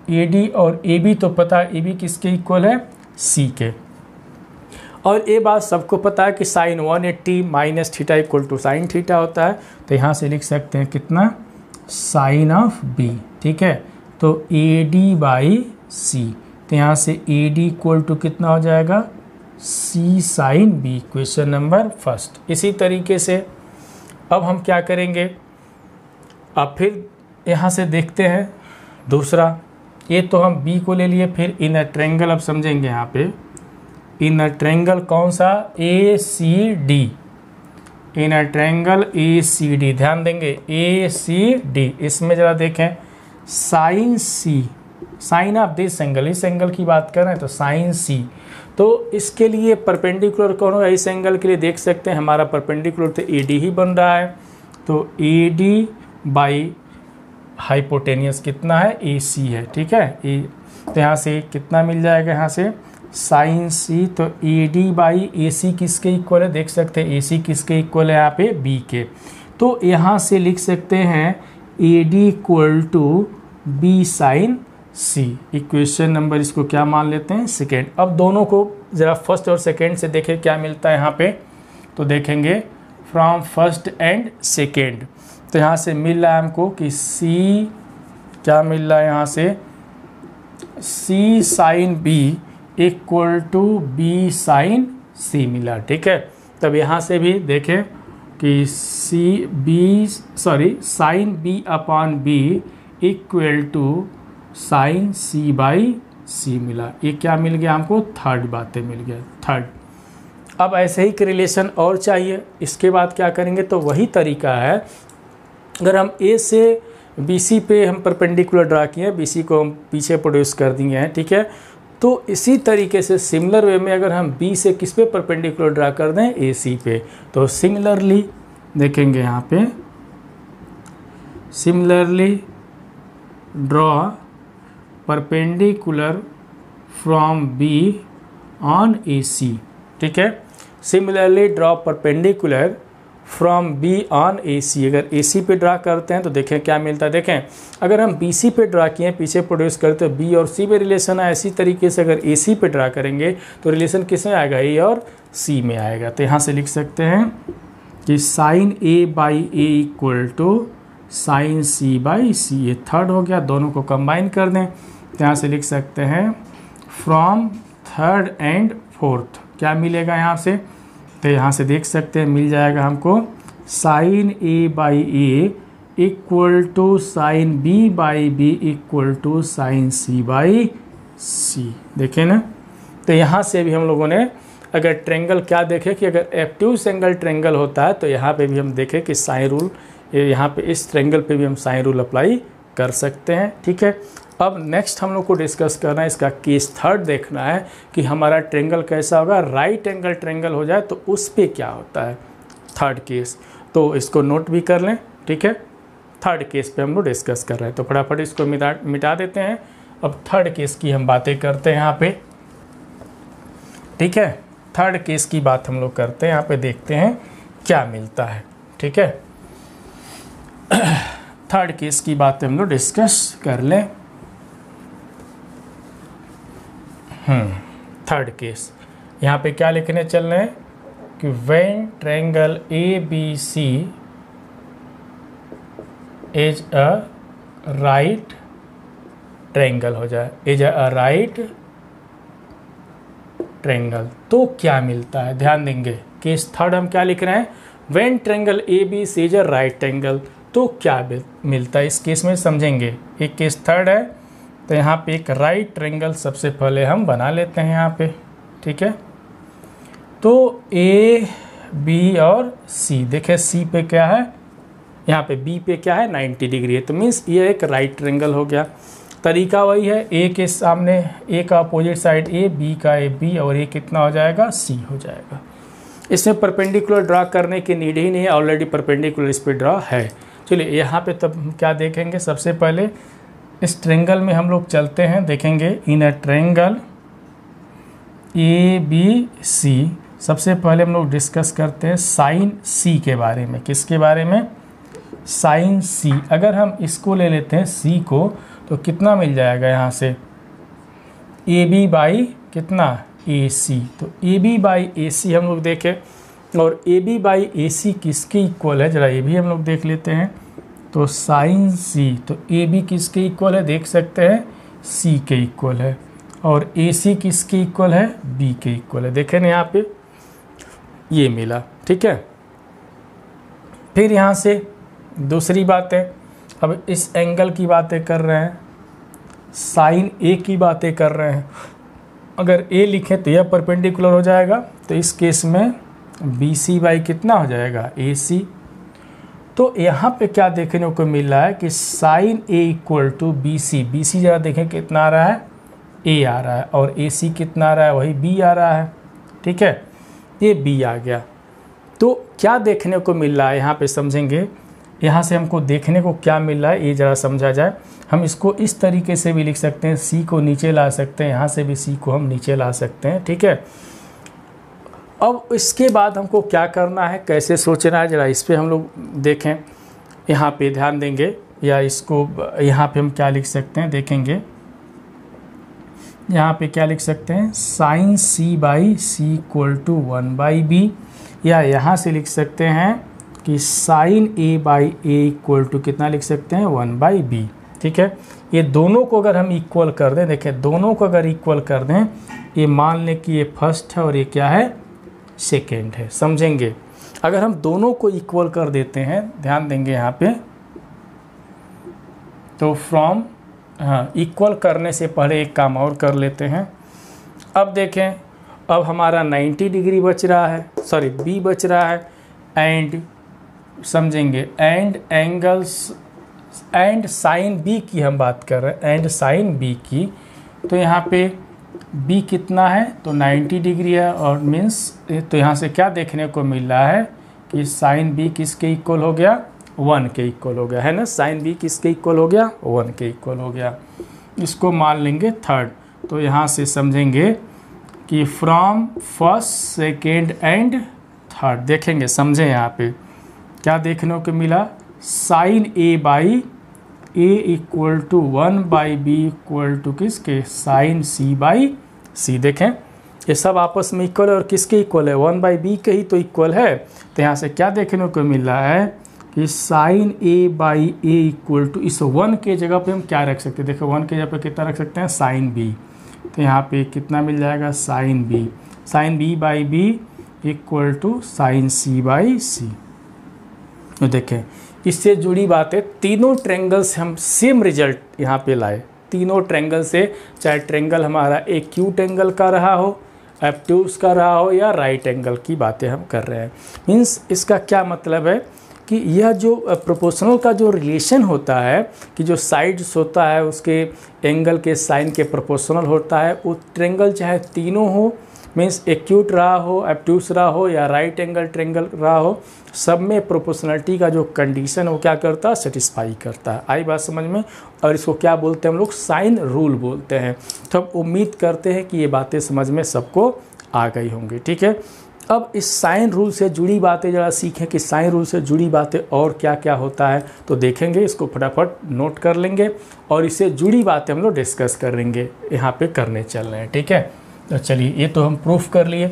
ए डी और ए बी तो पता है, ए बी किसके इक्वल है, सी के। और ये बात सबको पता है कि sine 180 minus theta equal to sine theta होता है। तो यहाँ से लिख सकते हैं कितना, साइन ऑफ बी, ठीक है। तो ए डी बाई सी, तो यहाँ से ए डी इक्वल टू कितना हो जाएगा, C sine B, question number first. इसी तरीके से अब हम क्या करेंगे, अब फिर यहाँ से देखते हैं दूसरा। ये तो हम बी को ले लिए, फिर इनर ट्रायंगल अब समझेंगे। यहाँ पे इनर ट्रायंगल कौन सा, A C D, inner triangle A C D, ध्यान देंगे ए सी डी। इसमें ज़रा देखें sine C, sine of this angle, इस एंगल की बात कर रहे हैं तो साइन सी। तो इसके लिए परपेंडिकुलर कौन होगा, इस एंगल के लिए देख सकते हैं हमारा परपेंडिकुलर तो ए डी ही बन रहा है। तो ए डी बाई हाइपोटेनियस कितना है, ए सी है, ठीक है। तो यहाँ से कितना मिल जाएगा, यहाँ से साइन सी। तो ए डी बाई ए सी किसके इक्वल है, देख सकते हैं ए सी किसके इक्वल है, यहाँ पे बी के। तो यहाँ से लिख सकते हैं A D equal to B sine C, equation number इसको क्या मान लेते हैं, सेकेंड। अब दोनों को ज़रा फर्स्ट और सेकेंड से देखें क्या मिलता है यहाँ पे। तो देखेंगे फ्रॉम फर्स्ट एंड सेकेंड, तो यहाँ से मिल रहा है हमको कि सी, क्या मिल रहा है यहाँ से, C sine B equal to B sine C मिला, ठीक है। तब यहाँ से भी देखें कि sine B upon B equal to sine C by C मिला। ये क्या मिल गया हमको, थर्ड बातें मिल गया, थर्ड। अब ऐसे ही रिलेशन और चाहिए, इसके बाद क्या करेंगे, तो वही तरीका है। अगर हम ए से बी सी पे हम परपेंडिकुलर ड्रा किए हैं, बी सी को हम पीछे प्रोड्यूस कर दिए हैं, ठीक है। तो इसी तरीके से सिमिलर वे में अगर हम बी से किस पे परपेंडिकुलर ड्रा कर दें, ए सी पे, तो सिमिलरली देखेंगे यहाँ पे, similarly draw perpendicular from B on A C, ठीक है। Similarly draw perpendicular from B on A C. अगर ए सी पे ड्रा करते हैं तो देखें क्या मिलता है, देखें अगर हम बी सी पे ड्रा किए हैं, पीछे प्रोड्यूस करते हैं, बी और सी में रिलेशन है। इसी तरीके से अगर ए सी पे ड्रा करेंगे तो रिलेशन किस में आएगा, ए और सी में आएगा। तो यहाँ से लिख सकते हैं कि sine A by A equal to sine C by C, ये थर्ड हो गया। दोनों को कंबाइन कर दें तो यहाँ से लिख सकते हैं फ्रॉम थर्ड एंड फोर्थ, क्या मिलेगा यहाँ से, तो यहाँ से देख सकते हैं मिल जाएगा हमको sine A by A equal to sine B by B equal to sine C by C, देखें ना। तो यहाँ से भी हम लोगों ने अगर ट्रेंगल क्या देखे कि अगर एब्ट्यूज एंगल ट्रेंगल होता है तो यहाँ पे भी हम देखें कि साइन रूल, यहाँ पे इस ट्रेंगल पे भी हम साइन रूल अप्लाई कर सकते हैं, ठीक है। अब नेक्स्ट हम लोग को डिस्कस करना है, इसका केस थर्ड देखना है कि हमारा ट्रेंगल कैसा होगा, राइट एंगल ट्रेंगल हो जाए तो उस पे क्या होता है, थर्ड केस। तो इसको नोट भी कर लें, ठीक है। थर्ड केस पे हम लोग डिस्कस कर रहे हैं, तो फटाफट इसको मिटा देते हैं। अब थर्ड केस की हम बातें करते हैं यहाँ पे, ठीक है। थर्ड केस की बात हम लोग करते हैं, यहाँ पे देखते हैं क्या मिलता है, ठीक है। थर्ड केस की बातें हम लोग डिस्कस कर लें। थर्ड केस यहाँ पे क्या लिखने चल रहे हैं कि when triangle A B C is a right triangle हो जाए, इज अ राइट ट्रायंगल, तो क्या मिलता है, ध्यान देंगे। केस थर्ड हम क्या लिख रहे हैं, when triangle A B C is a right triangle, तो क्या मिलता है। इस केस में समझेंगे, एक केस थर्ड है तो यहाँ पे एक राइट ट्रायंगल सबसे पहले हम बना लेते हैं यहाँ पे, ठीक है। तो ए बी और सी, देखें सी पे क्या है, यहाँ पे बी पे क्या है 90 डिग्री है, तो मीन्स ये एक राइट ट्रायंगल हो गया। तरीका वही है, ए के सामने ए का अपोजिट साइड ए, बी का ए बी, और ए कितना हो जाएगा, सी हो जाएगा। इसमें परपेंडिकुलर ड्रा करने की नीड ही नहीं है, ऑलरेडी परपेंडिकुलर इस पर ड्रा है। चलिए यहाँ पे तब हम क्या देखेंगे, सबसे पहले इस ट्रेंगल में हम लोग चलते हैं, देखेंगे इन अ ट्रेंगल ए बी सी। सबसे पहले हम लोग डिस्कस करते हैं साइन सी के बारे में। किसके बारे में, साइन सी। अगर हम इसको ले लेते हैं सी को, तो कितना मिल जाएगा यहाँ से, ए बी बाई कितना, ए सी। तो ए बी बाई ए सी हम लोग देखें, और ए बी बाई ए सी किसके इक्वल है, जरा ये भी हम लोग देख लेते हैं। तो साइन सी, तो ए बी किसके इक्वल है, देख सकते हैं सी के इक्वल है, और ए सी किसके इक्वल है, बी के इक्वल है। देखें ना यहाँ पे ये मिला, ठीक है। फिर यहाँ से दूसरी बात है, अब इस एंगल की बातें कर रहे हैं, साइन ए की बातें कर रहे हैं। अगर ए लिखें तो यह परपेंडिकुलर हो जाएगा, तो इस केस में बी सी बाई कितना हो जाएगा, ए सी। तो यहाँ पे क्या देखने को मिल रहा है कि sine A equal to B C. B C जरा देखें कितना आ रहा है, ए आ रहा है, और ए सी कितना आ रहा है, वही बी आ रहा है, ठीक है। ये बी आ गया। तो क्या देखने को मिल रहा है यहाँ पे, समझेंगे यहाँ से हमको देखने को क्या मिल रहा है, ये ज़रा समझा जाए। हम इसको इस तरीके से भी लिख सकते हैं, सी को नीचे ला सकते हैं, यहाँ से भी सी को हम नीचे ला सकते हैं, ठीक है। अब इसके बाद हमको क्या करना है, कैसे सोचना है, ज़रा इस पर हम लोग देखें। यहाँ पे ध्यान देंगे, या इसको यहाँ पे हम क्या लिख सकते हैं, देखेंगे यहाँ पे क्या लिख सकते हैं, sine C by C equal to 1/b, या यहाँ से लिख सकते हैं कि sine A by A equal to कितना लिख सकते हैं, 1/b, ठीक है। ये दोनों को अगर हम इक्वल कर दें, देखें दोनों को अगर इक्वल कर दें, ये मान लें कि ये फर्स्ट है और ये क्या है, सेकेंड है, समझेंगे। अगर हम दोनों को इक्वल कर देते हैं, ध्यान देंगे यहाँ पे, तो फ्रॉम, हाँ, इक्वल करने से पहले एक काम और कर लेते हैं। अब देखें, अब हमारा 90 डिग्री बच रहा है, सॉरी बी बच रहा है, एंड समझेंगे and angles and sine B की हम बात कर रहे हैं, एंड साइन बी की। तो यहाँ पे बी कितना है, तो 90 डिग्री है, और मीन्स तो यहाँ से क्या देखने को मिल रहा है कि साइन बी किसके इक्वल हो गया, 1 के इक्वल हो गया, है ना। साइन बी किसके इक्वल हो गया, 1 के इक्वल हो गया। इसको मान लेंगे थर्ड। तो यहाँ से समझेंगे कि from first, second and third, देखेंगे, समझें यहाँ पे क्या देखने को मिला, sine A by A equal to 1/b equal to किसके, साइन सी बाई सी। देखें ये सब आपस में इक्वल है, और किसके इक्वल है, 1/b के ही तो इक्वल है। तो यहाँ से क्या देखने को मिल रहा है कि sine A by A equal to, इस 1 के जगह पे हम क्या रख सकते हैं, देखो 1 के जगह पे कितना रख सकते हैं, साइन बी। तो यहाँ पे कितना मिल जाएगा, sine B, sine B by B equal to sine C by C. तो देखें इससे जुड़ी बातें, तीनों ट्रेंगल से हम सेम रिजल्ट यहाँ पे लाए। तीनों ट्रेंगल से, चाहे ट्रेंगल हमारा एक्यूट एंगल का रहा हो, एब्ट्यूस का रहा हो, या राइट एंगल की बातें हम कर रहे हैं। मीन्स इसका क्या मतलब है कि यह जो प्रोपोर्शनल का जो रिलेशन होता है, कि जो साइड्स होता है उसके एंगल के साइन के प्रोपोर्शनल होता है, वो ट्रेंगल चाहे तीनों हो, मीन्स एक्यूट रहा हो, एब्ट्यूस रहा हो, या राइट एंगल ट्रेंगल रहा हो, सब में प्रोपोर्शनलिटी का जो कंडीशन है वो क्या करता है, सेटिस्फाई करता है। आई बात समझ में। और इसको क्या बोलते हैं हम लोग, साइन रूल बोलते हैं। तो हम उम्मीद करते हैं कि ये बातें समझ में सबको आ गई होंगी, ठीक है। अब इस साइन रूल से जुड़ी बातें ज़रा सीखें कि साइन रूल से जुड़ी बातें और क्या क्या होता है, तो देखेंगे, इसको फटाफट नोट कर लेंगे, और इससे जुड़ी बातें हम लोग डिस्कस करेंगे, यहाँ पे करने चल रहे हैं, ठीक है। तो चलिए ये तो हम प्रूफ कर लिए।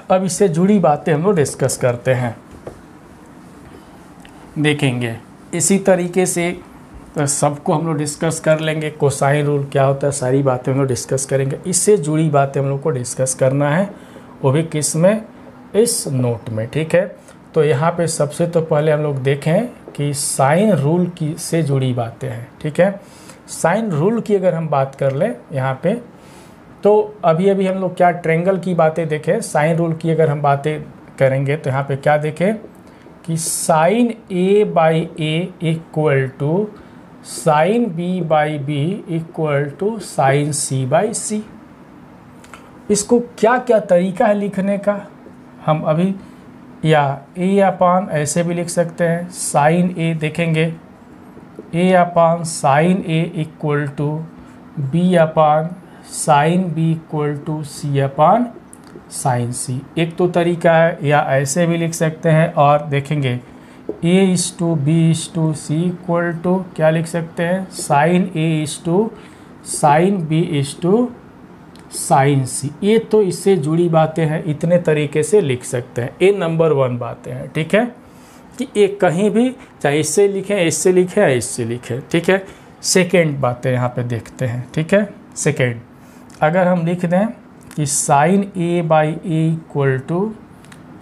अब इससे जुड़ी बातें हम लोग डिस्कस करते हैं, देखेंगे इसी तरीके से सबको हम लोग डिस्कस कर लेंगे। कोसाइन रूल क्या होता है, सारी बातें हम लोग डिस्कस करेंगे। इससे जुड़ी बातें हम लोग को डिस्कस करना है, वो भी किस में, इस नोट में, ठीक है। तो यहाँ पे सबसे तो पहले हम लोग देखें कि साइन रूल की से जुड़ी बातें हैं, ठीक है। साइन रूल की अगर हम बात कर लें यहाँ पे, तो अभी हम लोग क्या ट्रेंगल की बातें देखें। साइन रूल की अगर हम बातें करेंगे तो यहाँ पे क्या देखें कि sine A by A equal to sine B by B equal to sine C by C. इसको क्या क्या तरीका है लिखने का हम अभी, या ए अपान ऐसे भी लिख सकते हैं, साइन ए देखेंगे A upon sine A equal to B upon sine B equal to C upon sine C, एक तो तरीका है। या ऐसे भी लिख सकते हैं और देखेंगे A is to B is to C equal to क्या लिख सकते हैं, sine A is to sine B is to sine C. ये तो इससे जुड़ी बातें हैं, इतने तरीके से लिख सकते हैं। ये नंबर 1 बातें हैं, ठीक है, कि एक कहीं भी चाहे इससे लिखें, इससे लिखें, इससे लिखें, ठीक है। सेकेंड बातें यहाँ पे देखते हैं, ठीक है। सेकेंड, अगर हम लिख दें कि sine A by A equal to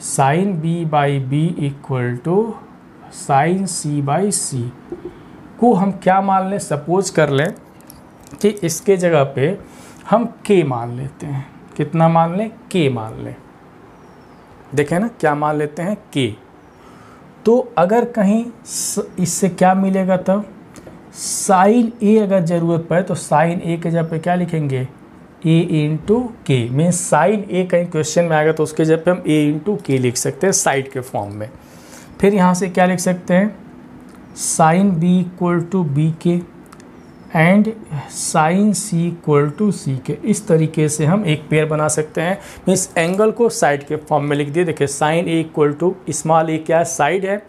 sine B by B equal to sine C by C को हम क्या मान लें, सपोज कर लें कि इसके जगह पे हम k मान लेते हैं। कितना मान लें, k मान लें। देखें ना, क्या मान लेते हैं, k। तो अगर कहीं इससे क्या मिलेगा, तब साइन a अगर ज़रूरत पड़े तो साइन a के जगह पे क्या लिखेंगे, a इंटू के। मीन्स साइन a कहीं क्वेश्चन में आएगा तो उसके जगह पे हम a इंटू के लिख सकते हैं साइड के फॉर्म में। फिर यहाँ से क्या लिख सकते हैं, sine b equal to B के and sine C equal to C के। इस तरीके से हम एक पेयर बना सकते हैं। मीन्स एंगल को साइड के फॉर्म में लिख दिए। देखिए sine A equal to small A क्या है, साइड है,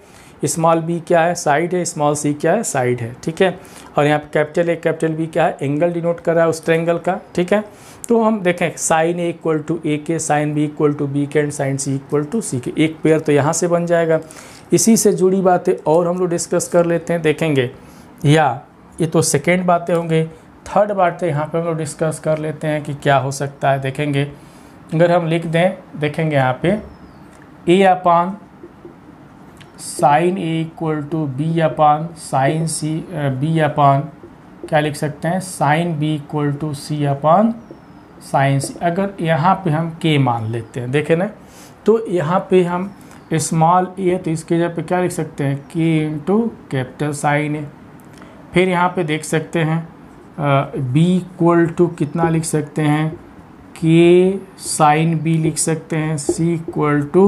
स्मॉल बी क्या है, साइड है, स्मॉल सी क्या है, साइड है, ठीक है। और यहाँ पे कैपिटल ए कैपिटल बी क्या है, एंगल डिनोट कर रहा है उस ट्रायंगल का, ठीक है। तो हम देखें sine A equal to A के, sine B equal to B के and sine C equal to C के, एक पेयर तो यहाँ से बन जाएगा। इसी से जुड़ी बातें और हम लोग डिस्कस कर लेते हैं, देखेंगे। या ये तो सेकेंड बातें होंगे। थर्ड बातें यहाँ पे हम लोग डिस्कस कर लेते हैं कि क्या हो सकता है। देखेंगे अगर हम लिख दें, देखेंगे यहाँ पे A upon sine A equal to B upon sine C, B upon क्या लिख सकते हैं, sine B equal to C upon sine C. अगर यहाँ पे हम के मान लेते हैं, देखें ना, तो यहाँ पे हम स्मॉल ए है तो इसके जगह पे क्या लिख सकते हैं, के इंटू कैपिटल साइन ए। फिर यहाँ पे देख सकते हैं b इक्वल टू कितना लिख सकते हैं, k साइन b लिख सकते हैं, c equal to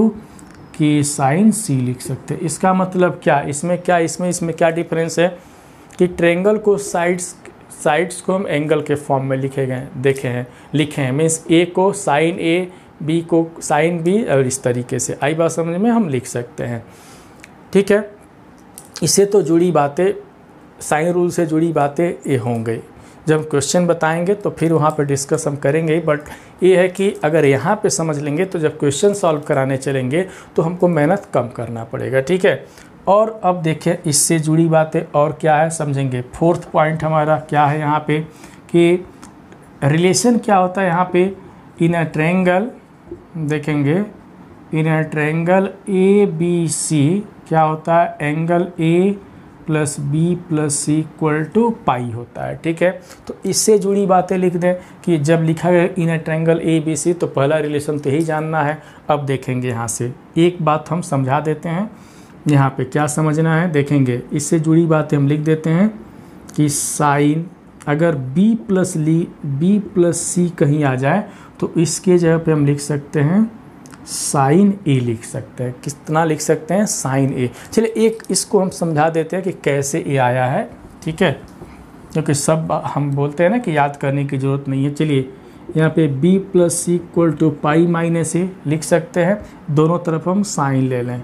k sine c लिख सकते हैं। इसका मतलब क्या, इसमें क्या डिफरेंस है कि ट्रायंगल को साइड्स को हम एंगल के फॉर्म में लिखे हैं। मीन्स a को साइन a, b को साइन b, और इस तरीके से आई बात समझ में हम लिख सकते हैं, ठीक है। इससे तो जुड़ी बातें, साइन रूल से जुड़ी बातें ये होंगी। जब हम क्वेश्चन बताएंगे तो फिर वहाँ पे डिस्कस हम करेंगे, बट ये है कि अगर यहाँ पे समझ लेंगे तो जब क्वेश्चन सॉल्व कराने चलेंगे तो हमको मेहनत कम करना पड़ेगा, ठीक है। और अब देखिए इससे जुड़ी बातें और क्या है समझेंगे। फोर्थ पॉइंट हमारा क्या है यहाँ पे कि रिलेशन क्या होता है यहाँ पे इन अ ट्रायंगल, देखेंगे इन अ ट्रायंगल ए बी सी क्या होता है, angle A plus B plus C equal to pi होता है, ठीक है। तो इससे जुड़ी बातें लिख दें कि जब लिखा गया इन a triangle A B C तो पहला रिलेशन तो यही जानना है। अब देखेंगे यहाँ से एक बात हम समझा देते हैं, यहाँ पे क्या समझना है देखेंगे। इससे जुड़ी बातें हम लिख देते हैं कि साइन अगर b प्लस सी कहीं आ जाए तो इसके जगह पे हम लिख सकते हैं साइन ए लिख सकते हैं। कितना लिख सकते हैं, साइन ए। चलिए एक इसको हम समझा देते हैं कि कैसे ए आया है, ठीक है, क्योंकि सब हम बोलते हैं ना कि याद करने की ज़रूरत नहीं है। चलिए यहाँ पे b plus C equal to pi minus A लिख सकते हैं, दोनों तरफ हम साइन ले लें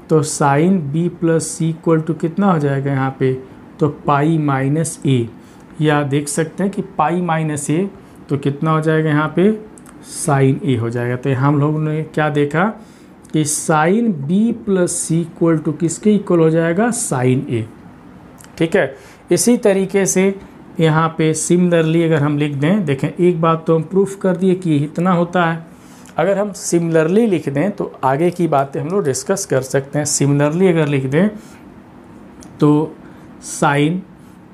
तो sine b plus C equal to कितना हो जाएगा यहाँ पे, तो पाई माइनस ए। या देख सकते हैं कि पाई माइनस ए तो कितना हो जाएगा यहाँ पे, साइन ए हो जाएगा। तो हम लोगों ने क्या देखा कि sine b plus C equal to किसके इक्वल हो जाएगा, साइन ए, ठीक है। इसी तरीके से यहाँ पे सिमिलरली अगर हम लिख दें, देखें एक बात तो हम प्रूफ कर दिए कि इतना होता है। अगर हम सिमिलरली लिख दें तो आगे की बातें हम लोग डिस्कस कर सकते हैं। सिमिलरली अगर लिख दें तो साइन,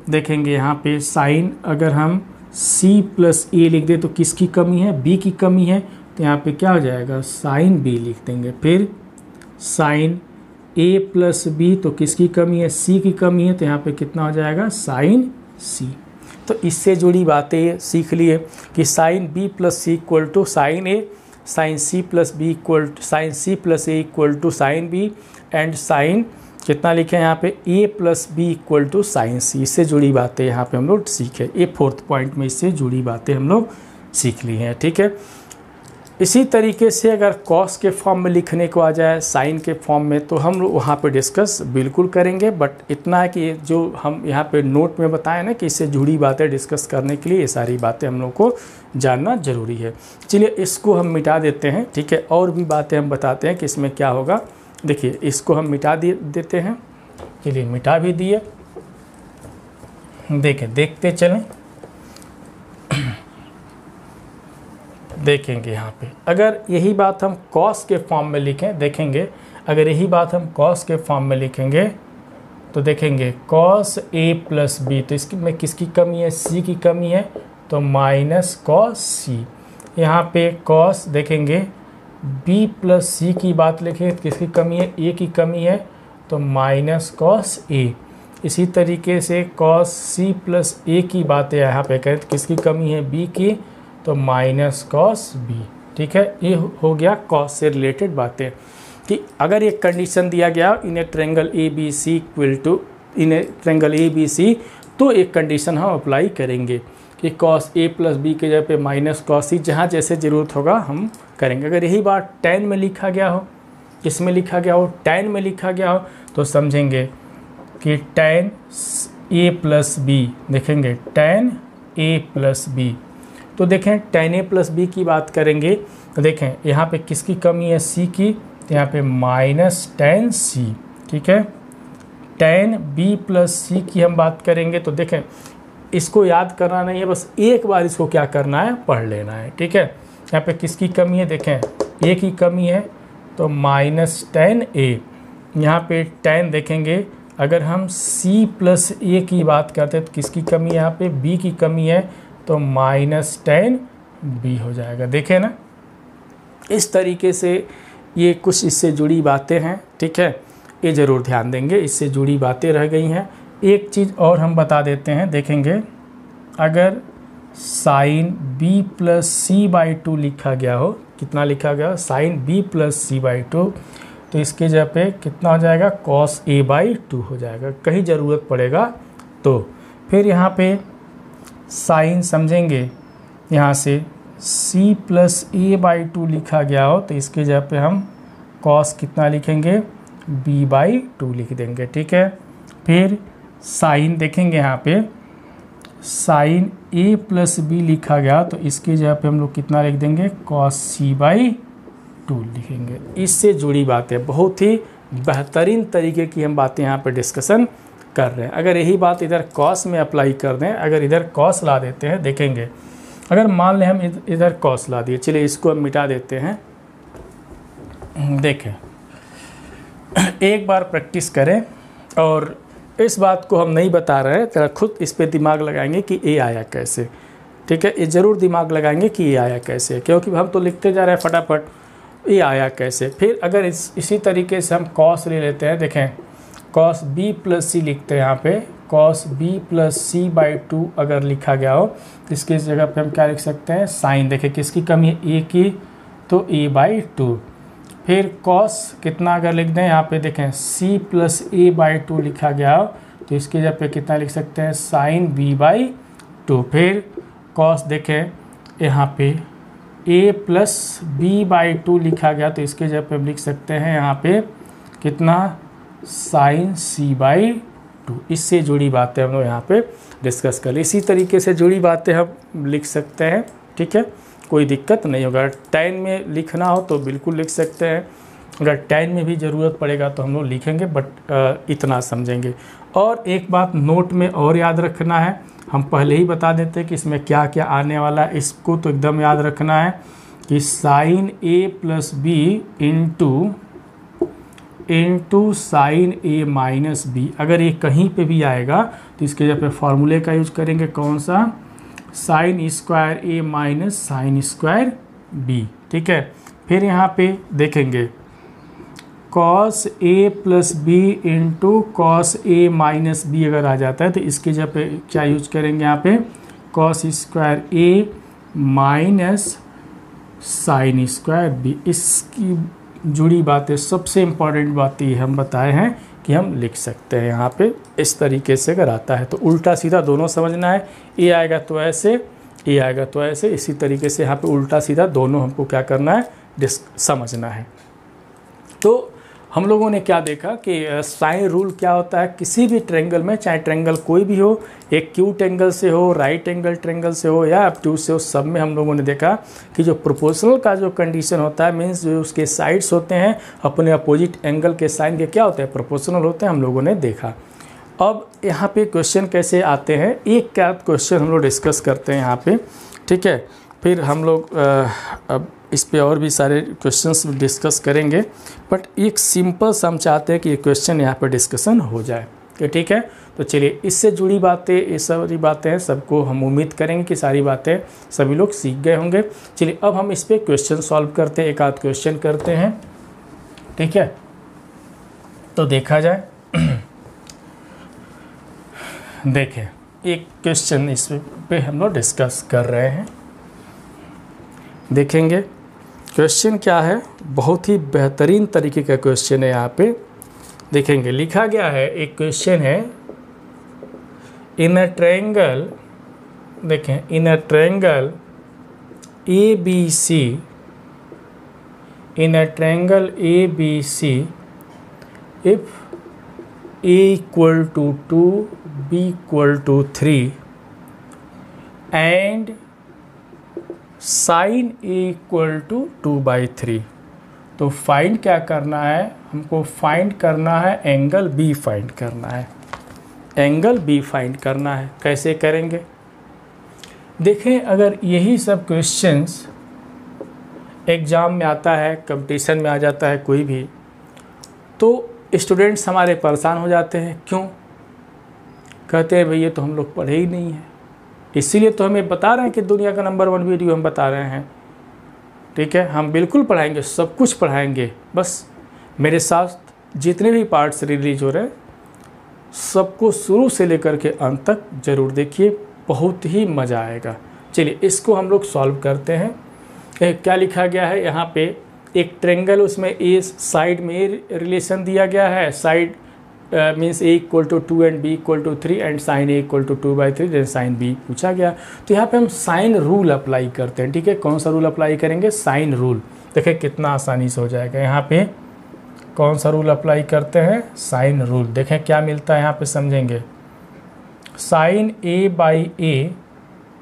देखेंगे यहाँ पे साइन अगर हम c प्लस ए लिख दें तो किसकी कमी है, b की कमी है, तो यहाँ पे क्या हो जाएगा, साइन b लिख देंगे। फिर साइन ए प्लस बी, तो किसकी कमी है, सी की कमी है, तो यहाँ पे कितना हो जाएगा साइन सी। तो इससे जुड़ी बातें सीख लिए कि sine B plus C equal to sine A, sine C plus B equal to sine C plus A equal to sine B, and sine कितना लिखे हैं यहाँ पे A plus B equal to sine C. इससे जुड़ी बातें यहाँ पे हम लोग सीखे। ये 4th पॉइंट में इससे जुड़ी बातें हम लोग सीख ली हैं, ठीक है। इसी तरीके से अगर कॉस के फॉर्म में लिखने को आ जाए, साइन के फॉर्म में, तो हम लोग वहाँ पे डिस्कस बिल्कुल करेंगे। बट इतना है कि जो हम यहाँ पे नोट में बताएं ना कि इससे जुड़ी बातें डिस्कस करने के लिए ये सारी बातें हम लोग को जानना ज़रूरी है। चलिए इसको हम मिटा देते हैं, ठीक है। और भी बातें हम बताते हैं कि इसमें क्या होगा। देखिए इसको हम मिटा देते हैं। चलिए मिटा भी दिए, देखें देखते चलें, देखेंगे यहाँ पे अगर यही बात हम कॉस के फॉर्म में लिखें, देखेंगे अगर यही बात हम कॉस के फॉर्म में लिखेंगे तो देखेंगे कॉस ए प्लस बी, तो इसकी में किसकी कमी है, सी की कमी है, तो माइनस कॉस सी। यहाँ पे कॉस देखेंगे बी प्लस सी की बात लिखें तो किसकी कमी है, ए की कमी है, तो माइनस कॉस ए। इसी तरीके से कॉस सी प्लस ए की बातें यहाँ पे करें तो किसकी कमी है, बी की, तो माइनस कॉस बी, ठीक है। ये हो गया कॉस से रिलेटेड बातें कि अगर एक कंडीशन दिया गया in a triangle A B C equal to in a triangle A B C, तो एक कंडीशन हम अप्लाई करेंगे कि कॉस ए प्लस बी के जगह पे माइनस कॉस सी, जहाँ जैसे ज़रूरत होगा हम करेंगे। अगर यही बात tan में लिखा गया हो, इसमें लिखा गया हो, tan में लिखा गया हो, तो समझेंगे कि tan a प्लस बी, देखेंगे tan a प्लस बी, तो देखें tan a प्लस बी की बात करेंगे तो देखें यहाँ पे किसकी कमी है, c की, तो यहाँ पे माइनस tan c, ठीक है। tan b प्लस सी की हम बात करेंगे तो देखें इसको याद करना नहीं है, बस एक बार इसको क्या करना है, पढ़ लेना है, ठीक है। यहाँ पे किसकी कमी है, देखें a की कमी है, तो माइनस tan a। यहाँ पे tan देखेंगे अगर हम c प्लस a की बात करते हैं तो किसकी कमी है, यहाँ पे b की कमी है, तो माइनस tan b हो जाएगा। देखें ना, इस तरीके से ये कुछ इससे जुड़ी बातें हैं, ठीक है। ये ज़रूर ध्यान देंगे, इससे जुड़ी बातें रह गई हैं। एक चीज़ और हम बता देते हैं, देखेंगे अगर sine b plus C by 2 लिखा गया हो, कितना लिखा गया, sine b plus C by 2, तो इसके जगह पे कितना हो जाएगा, कॉस a बाई 2 हो जाएगा, कहीं ज़रूरत पड़ेगा तो। फिर यहाँ पे साइन समझेंगे, यहाँ से c प्लस a बाई 2 लिखा गया हो तो इसके जगह पे हम कॉस कितना लिखेंगे, b बाई 2 लिख देंगे, ठीक है। फिर साइन देखेंगे यहाँ पे साइन a प्लस बी लिखा गया तो इसके जगह पे हम लोग कितना लिख देंगे, कॉस c बाई 2 लिखेंगे। इससे जुड़ी बातें बहुत ही बेहतरीन तरीके की हम बातें यहाँ पे डिस्कशन कर रहे हैं। अगर यही बात इधर कॉस में अप्लाई कर दें, अगर इधर कॉस ला देते हैं, देखेंगे अगर मान लें हम इधर कॉस ला दिए, चलिए इसको हम मिटा देते हैं। देखें एक बार प्रैक्टिस करें, और इस बात को हम नहीं बता रहे हैं, तो खुद इस पे दिमाग लगाएंगे कि ए आया कैसे, ठीक है। ये ज़रूर दिमाग लगाएंगे कि ए आया कैसे, क्योंकि हम तो लिखते जा रहे हैं फटाफट, ए आया कैसे। फिर अगर इसी तरीके से हम कॉस ले लेते हैं, देखें कॉस बी प्लस सी लिखते हैं, यहाँ पे cos B plus C by 2 अगर लिखा गया हो तो इसके जगह पे हम क्या लिख सकते हैं, साइन, देखें किसकी कमी है, ए की, तो ए बाई 2। फिर कॉस कितना अगर लिख दें, यहाँ पे देखें c प्लस ए बाई 2 लिखा गया हो तो इसके जगह पे कितना लिख सकते हैं, साइन b बाई 2। फिर कॉस देखें यहाँ पे a प्लस बी बाई 2 लिखा गया तो इसके जगह पे हम लिख सकते हैं यहाँ पे कितना, साइन c बाई 2। इससे जुड़ी बातें हम लोग यहाँ पे डिस्कस कर ली। इसी तरीके से जुड़ी बातें हम लिख सकते हैं, ठीक है, कोई दिक्कत नहीं होगा। tan में लिखना हो तो बिल्कुल लिख सकते हैं, अगर tan में भी ज़रूरत पड़ेगा तो हम लोग लिखेंगे, बट इतना समझेंगे। और एक बात नोट में और याद रखना है, हम पहले ही बता देते हैं कि इसमें क्या क्या आने वाला है, इसको तो एकदम याद रखना है कि sine a plus B into sine a minus B, अगर ये कहीं पे भी आएगा तो इसके जगह पे फॉर्मूले का यूज करेंगे, कौन सा, sine square a minus sine square b, ठीक है। फिर यहाँ पे देखेंगे cos A plus B into cos A minus B अगर आ जाता है तो इसकी जगह पे क्या यूज करेंगे यहाँ पे, कॉस स्क्वायर ए माइनस साइन स्क्वायर बी। इसकी जुड़ी बातें सबसे इम्पॉर्टेंट बात ये हम बताए हैं कि हम लिख सकते हैं यहाँ पे इस तरीके से अगर आता है तो उल्टा सीधा दोनों समझना है, ए आएगा तो ऐसे, ए आएगा तो ऐसे, इसी तरीके से यहाँ पे उल्टा सीधा दोनों हमको क्या करना है, समझना है। तो हम लोगों ने क्या देखा कि साइन रूल क्या होता है, किसी भी ट्रायंगल में, चाहे ट्रायंगल कोई भी हो, एक क्यूट एंगल से हो, राइट एंगल ट्रायंगल से हो या ऑब्ट्यूज से हो, सब में हम लोगों ने देखा कि जो प्रोपोर्शनल का जो कंडीशन होता है, मीन्स जो उसके साइड्स होते हैं अपने अपोजिट एंगल के साइन के क्या होते हैं, प्रोपोर्शनल होते हैं, हम लोगों ने देखा। अब यहाँ पे क्वेश्चन कैसे आते हैं, एक क्या क्वेश्चन हम लोग डिस्कस करते हैं यहाँ पे, ठीक है, फिर हम लोग अब इस पे और भी सारे क्वेश्चंस डिस्कस करेंगे, बट एक सिंपल सा हम चाहते हैं कि ये क्वेश्चन यहाँ पे डिस्कशन हो जाए, ठीक है। तो चलिए इससे जुड़ी बातें, ये सारी बातें हैं, सबको हम उम्मीद करेंगे कि सारी बातें सभी लोग सीख गए होंगे। चलिए अब हम इस पे क्वेश्चन सॉल्व करते हैं, एक आध क्वेश्चन करते हैं, ठीक है। तो देखा जाए देखें एक क्वेश्चन इस पे हम लोग डिस्कस कर रहे हैं, देखेंगे क्वेश्चन क्या है। बहुत ही बेहतरीन तरीके का क्वेश्चन है, यहाँ पे देखेंगे लिखा गया है, एक क्वेश्चन है, इन अ ट्रायंगल, देखें in a triangle A B C, in a triangle A B C, if a equal to 2, b equal to 3 and sin a equal to 2/3। तो फाइंड क्या करना है हमको, फाइंड करना है एंगल b, फाइंड करना है एंगल b, फाइंड करना है। कैसे करेंगे देखें, अगर यही सब क्वेश्चंस एग्ज़ाम में आता है, कंपटीशन में आ जाता है कोई भी, तो स्टूडेंट्स हमारे परेशान हो जाते हैं। क्यों? कहते हैं भैया तो हम लोग पढ़े ही नहीं हैं, इसीलिए तो हमें बता रहे हैं कि दुनिया का नंबर 1 वीडियो हम बता रहे हैं, ठीक है। हम बिल्कुल पढ़ाएंगे, सब कुछ पढ़ाएंगे, बस मेरे साथ जितने भी पार्ट्स रिलीज हो रहे हैं सबको शुरू से लेकर के अंत तक ज़रूर देखिए, बहुत ही मज़ा आएगा। चलिए इसको हम लोग सॉल्व करते हैं। क्या लिखा गया है यहाँ पे, एक ट्रेंगल, उसमें ए साइड में रिलेशन दिया गया है, side means A equal to 2 and B equal to 3 and sine A equal to 2/3, then sine B पूछा गया। तो यहाँ पे हम साइन रूल अप्लाई करते हैं, ठीक है। कौन सा रूल अप्लाई करेंगे, साइन रूल। देखिए कितना आसानी से हो जाएगा। यहाँ पे कौन सा रूल अप्लाई करते हैं, साइन रूल। देखें क्या मिलता है यहाँ पे, समझेंगे। Sine A by A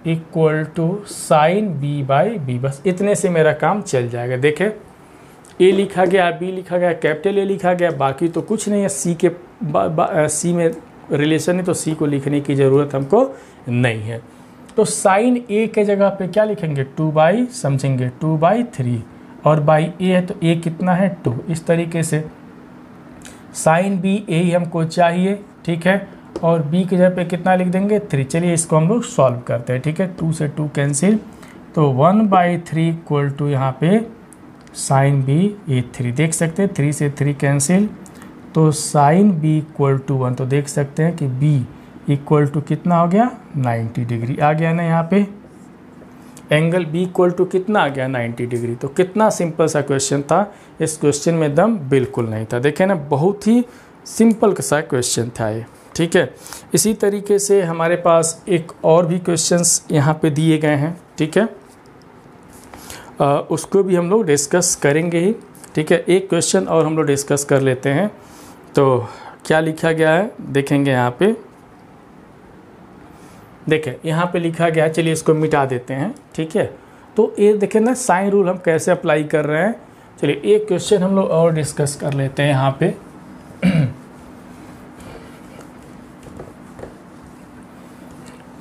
equal to sine B by B, बस इतने से मेरा काम चल जाएगा। देखें ए लिखा गया, बी लिखा गया, कैपिटल ए लिखा गया, बाकी तो कुछ नहीं है। सी के सी में रिलेशन है तो सी को लिखने की ज़रूरत हमको नहीं है। तो साइन ए के जगह पे क्या लिखेंगे, 2/, समझेंगे 2/3, और बाई ए है तो ए कितना है 2, इस तरीके से। साइन बी ए ही हमको चाहिए, ठीक है, और बी की जगह पे कितना लिख देंगे 3। चलिए इसको हम लोग सॉल्व करते हैं, ठीक है। 2 से 2 कैंसिल, तो 1/3 इक्वल टू यहाँ पे साइन बी ए 3, देख सकते हैं 3 से 3 कैंसिल, तो साइन बी इक्वल टू 1, तो देख सकते हैं कि बी इक्वल टू कितना हो गया 90 डिग्री आ गया ना। यहाँ पे एंगल बी इक्वल टू कितना आ गया 90 डिग्री। तो कितना सिंपल सा क्वेश्चन था, इस क्वेश्चन में दम बिल्कुल नहीं था। देखें ना, बहुत ही सिंपल सा क्वेश्चन था ये, ठीक है। इसी तरीके से हमारे पास एक और भी क्वेश्चंस यहाँ पे दिए गए हैं, ठीक है, उसको भी हम लोग डिस्कस करेंगे ही, ठीक है। एक क्वेश्चन और हम लोग डिस्कस कर लेते हैं। तो क्या लिखा गया है देखेंगे यहाँ पे, देखें यहाँ पे लिखा गया है, चलिए इसको मिटा देते हैं, ठीक है। तो ये देखें ना, साइन रूल हम कैसे अप्लाई कर रहे हैं। चलिए एक क्वेश्चन हम लोग और डिस्कस कर लेते हैं यहाँ पे।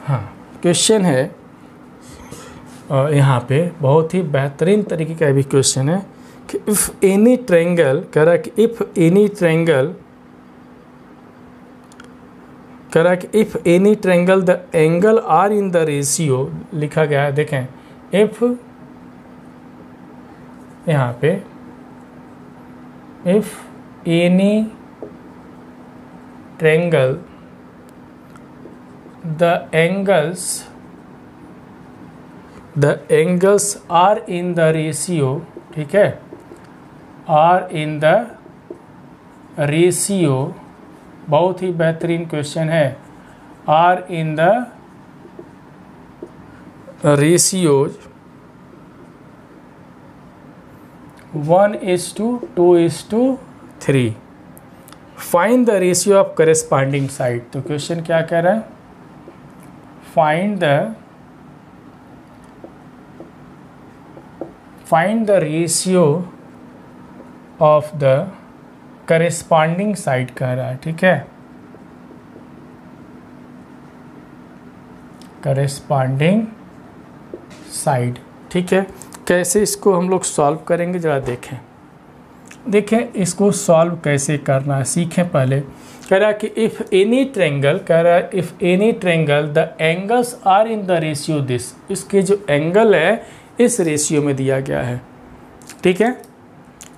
हाँ, क्वेश्चन है यहाँ पे बहुत ही बेहतरीन तरीके का भी क्वेश्चन है कि इफ़ एनी ट्रायंगल, कह रहा है कि इफ़ एनी ट्रायंगल, कह रहा है कि if any triangle the angle are in the ratio, लिखा गया है, देखें इफ़, यहाँ पे if any triangle the angles are in the ratio, ठीक है, are in the ratio, बहुत ही बेहतरीन क्वेश्चन है, are in the ratios 1:2:3, find the ratio of corresponding side. तो क्वेश्चन क्या कह रहा है, find the ratio of the corresponding side कह रहा है, ठीक है, करेस्पॉन्डिंग साइड, ठीक है। कैसे इसको हम लोग सॉल्व करेंगे जरा देखें इसको सॉल्व कैसे करना है सीखें। पहले कह रहा है कि इफ़ एनी ट्रायंगल, कह रहा है if any triangle the angles are in the ratio this, इसके जो एंगल है इस रेशियो में दिया गया है, ठीक है।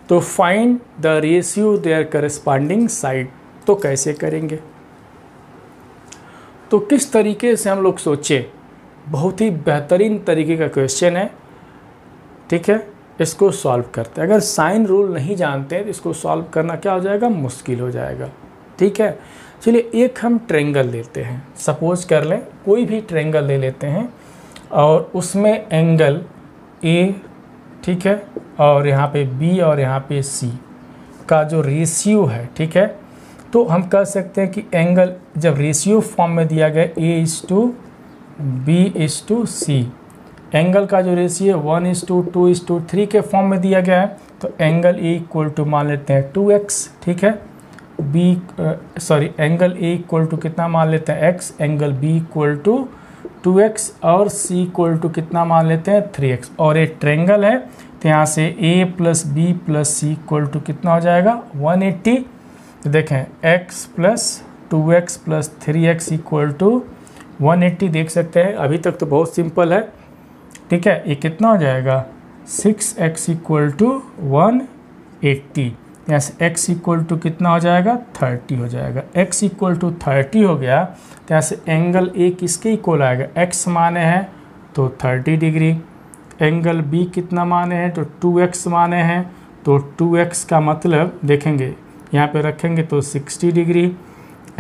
तो find the ratio their corresponding side, तो कैसे करेंगे, तो किस तरीके से हम लोग सोचे, बहुत ही बेहतरीन तरीके का क्वेश्चन है, ठीक है। इसको सॉल्व करते हैं, अगर साइन रूल नहीं जानते हैं तो इसको सॉल्व करना क्या हो जाएगा, मुश्किल हो जाएगा, ठीक है। चलिए एक हम ट्रायंगल लेते हैं, सपोज कर लें कोई भी ट्रायंगल ले लेते हैं और उसमें एंगल ए, ठीक है, और यहाँ पे बी और यहाँ पे सी का जो रेशियो है, ठीक है, तो हम कह सकते हैं कि एंगल जब रेशियो फॉर्म में दिया गया A:B:C, एंगल का जो रेशियो 1:2:3 के फॉर्म में दिया गया है, तो एंगल A इक्वल टू मान लेते हैं 2x, ठीक है, एंगल A इक्वल टू कितना मान लेते हैं x, angle B equal to 2x और C इक्वल टू कितना मान लेते हैं 3x, और एक ट्रायंगल है तो यहाँ से A + B + C equal to कितना हो जाएगा 180। तो देखें x + 2x + 3x equal to 180, देख सकते हैं अभी तक तो बहुत सिंपल है, ठीक है। ये कितना हो जाएगा 6x इक्वल टू 180, यहाँ से x इक्वल टू कितना हो जाएगा 30 हो जाएगा, x इक्वल टू 30 हो गया तो यहाँ से एंगल A किसके इक्वल आएगा, x माने हैं तो 30 डिग्री, एंगल B कितना माने हैं तो 2x माने हैं, तो 2x का मतलब देखेंगे यहाँ पे रखेंगे तो 60 डिग्री,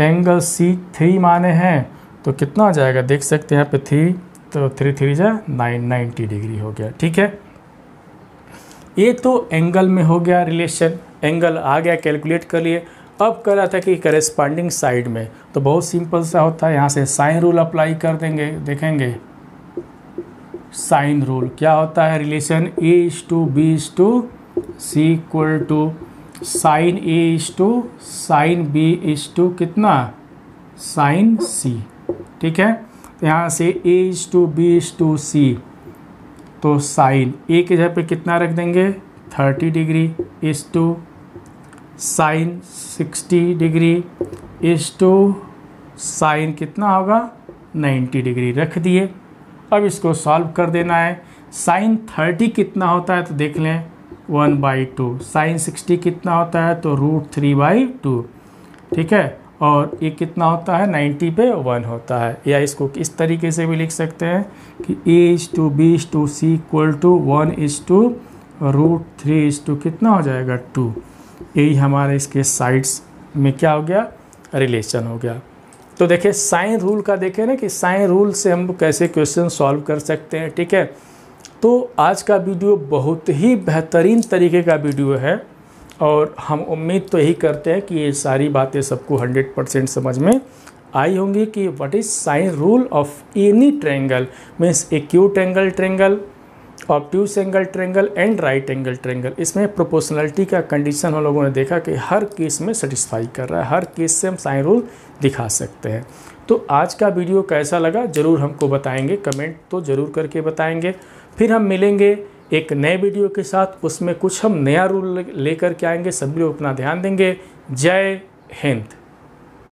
एंगल C 3 माने हैं तो कितना हो जाएगा, देख सकते हैं यहाँ पे 3, तो 3 3 जा 90 डिग्री हो गया, ठीक है। ये तो एंगल में हो गया रिलेशन, एंगल आ गया, कैलकुलेट कर लिए। अब कह रहा था कि करेस्पॉन्डिंग साइड में, तो बहुत सिंपल सा होता है, यहाँ से साइन रूल अप्लाई कर देंगे, देखेंगे साइन रूल क्या होता है, relation A:B:C equal to sine A sine B कितना साइन C, ठीक है। तो यहाँ से A:B:C, तो साइन A के जगह पे कितना रख देंगे 30 डिग्री इस टू साइन 60 डिग्री इस टू साइन कितना होगा 90 डिग्री रख दिए। अब इसको सॉल्व कर देना है। साइन 30 कितना होता है तो देख लें 1/2, साइन 60 कितना होता है तो √3/2, ठीक है। और ये कितना होता है 90 पे 1 होता है। या इसको इस तरीके से भी लिख सकते हैं कि A:B:C इक्वल टू 1:√3 कितना हो जाएगा 2। यही हमारे इसके साइड्स में क्या हो गया रिलेशन हो गया। तो देखिए साइन रूल का देखें ना कि साइन रूल से हम कैसे क्वेश्चन सॉल्व कर सकते हैं, ठीक है। तो आज का वीडियो बहुत ही बेहतरीन तरीके का वीडियो है और हम उम्मीद तो यही करते हैं कि ये सारी बातें सबको 100% समझ में आई होंगी कि what is sine rule of any triangle, means acute angle triangle, obtuse angle triangle and right angle triangle. इसमें प्रोपोर्शनलिटी का कंडीशन हम लोगों ने देखा कि हर केस में सेटिस्फाई कर रहा है, हर केस से हम साइन रूल दिखा सकते हैं। तो आज का वीडियो कैसा लगा ज़रूर हमको बताएंगे, कमेंट तो ज़रूर करके बताएंगे। फिर हम मिलेंगे एक नए वीडियो के साथ, उसमें कुछ हम नया रूल लेकर के आएंगे। सभी लोग अपना ध्यान देंगे। जय हिंद।